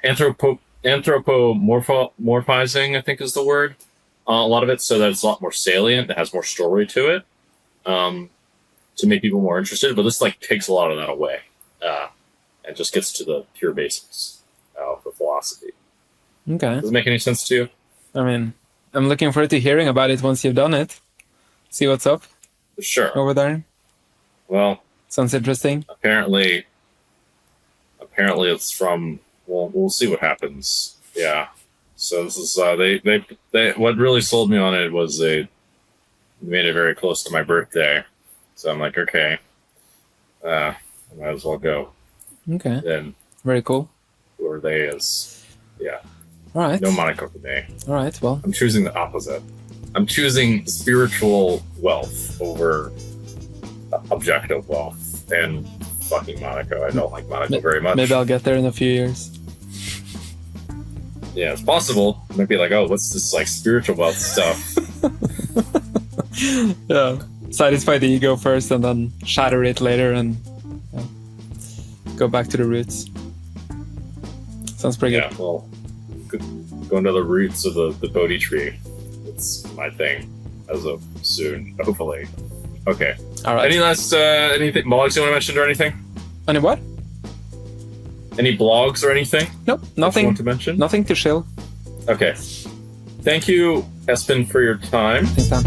anthropomorphizing, I think is the word. A lot of it, so that it's a lot more salient, it has more story to it, to make people more interested. But this takes a lot of that away, and just gets to the pure basics of the philosophy. Okay. Does it make any sense to you? I mean, I'm looking forward to hearing about it once you've done it. See what's up. Sure. Over there. Well, sounds interesting. Apparently it's from. Well, we'll see what happens. Yeah. So this is they what really sold me on it was they made it very close to my birthday. So I'm like, okay, I might as well go. Okay. Then very cool. Whoever they is, yeah. All right. No Monaco today. All right. Well, I'm choosing the opposite. I'm choosing spiritual wealth over objective wealth and fucking Monaco. I don't like Monaco very much. Maybe I'll get there in a few years. Yeah, it's possible. It might be like, oh, what's this spiritual wealth stuff? Yeah. Satisfy the ego first and then shatter it later and go back to the roots. Sounds pretty good. Yeah, well, go into the roots of the Bodhi tree. It's my thing as of soon, hopefully. Okay. All right. Any last anything blogs you want to mention or anything? Any what? Any blogs or anything? Nope, nothing. You want to mention? Nothing to shill. Okay. Thank you, Espen, for your time. Thanks, Dan.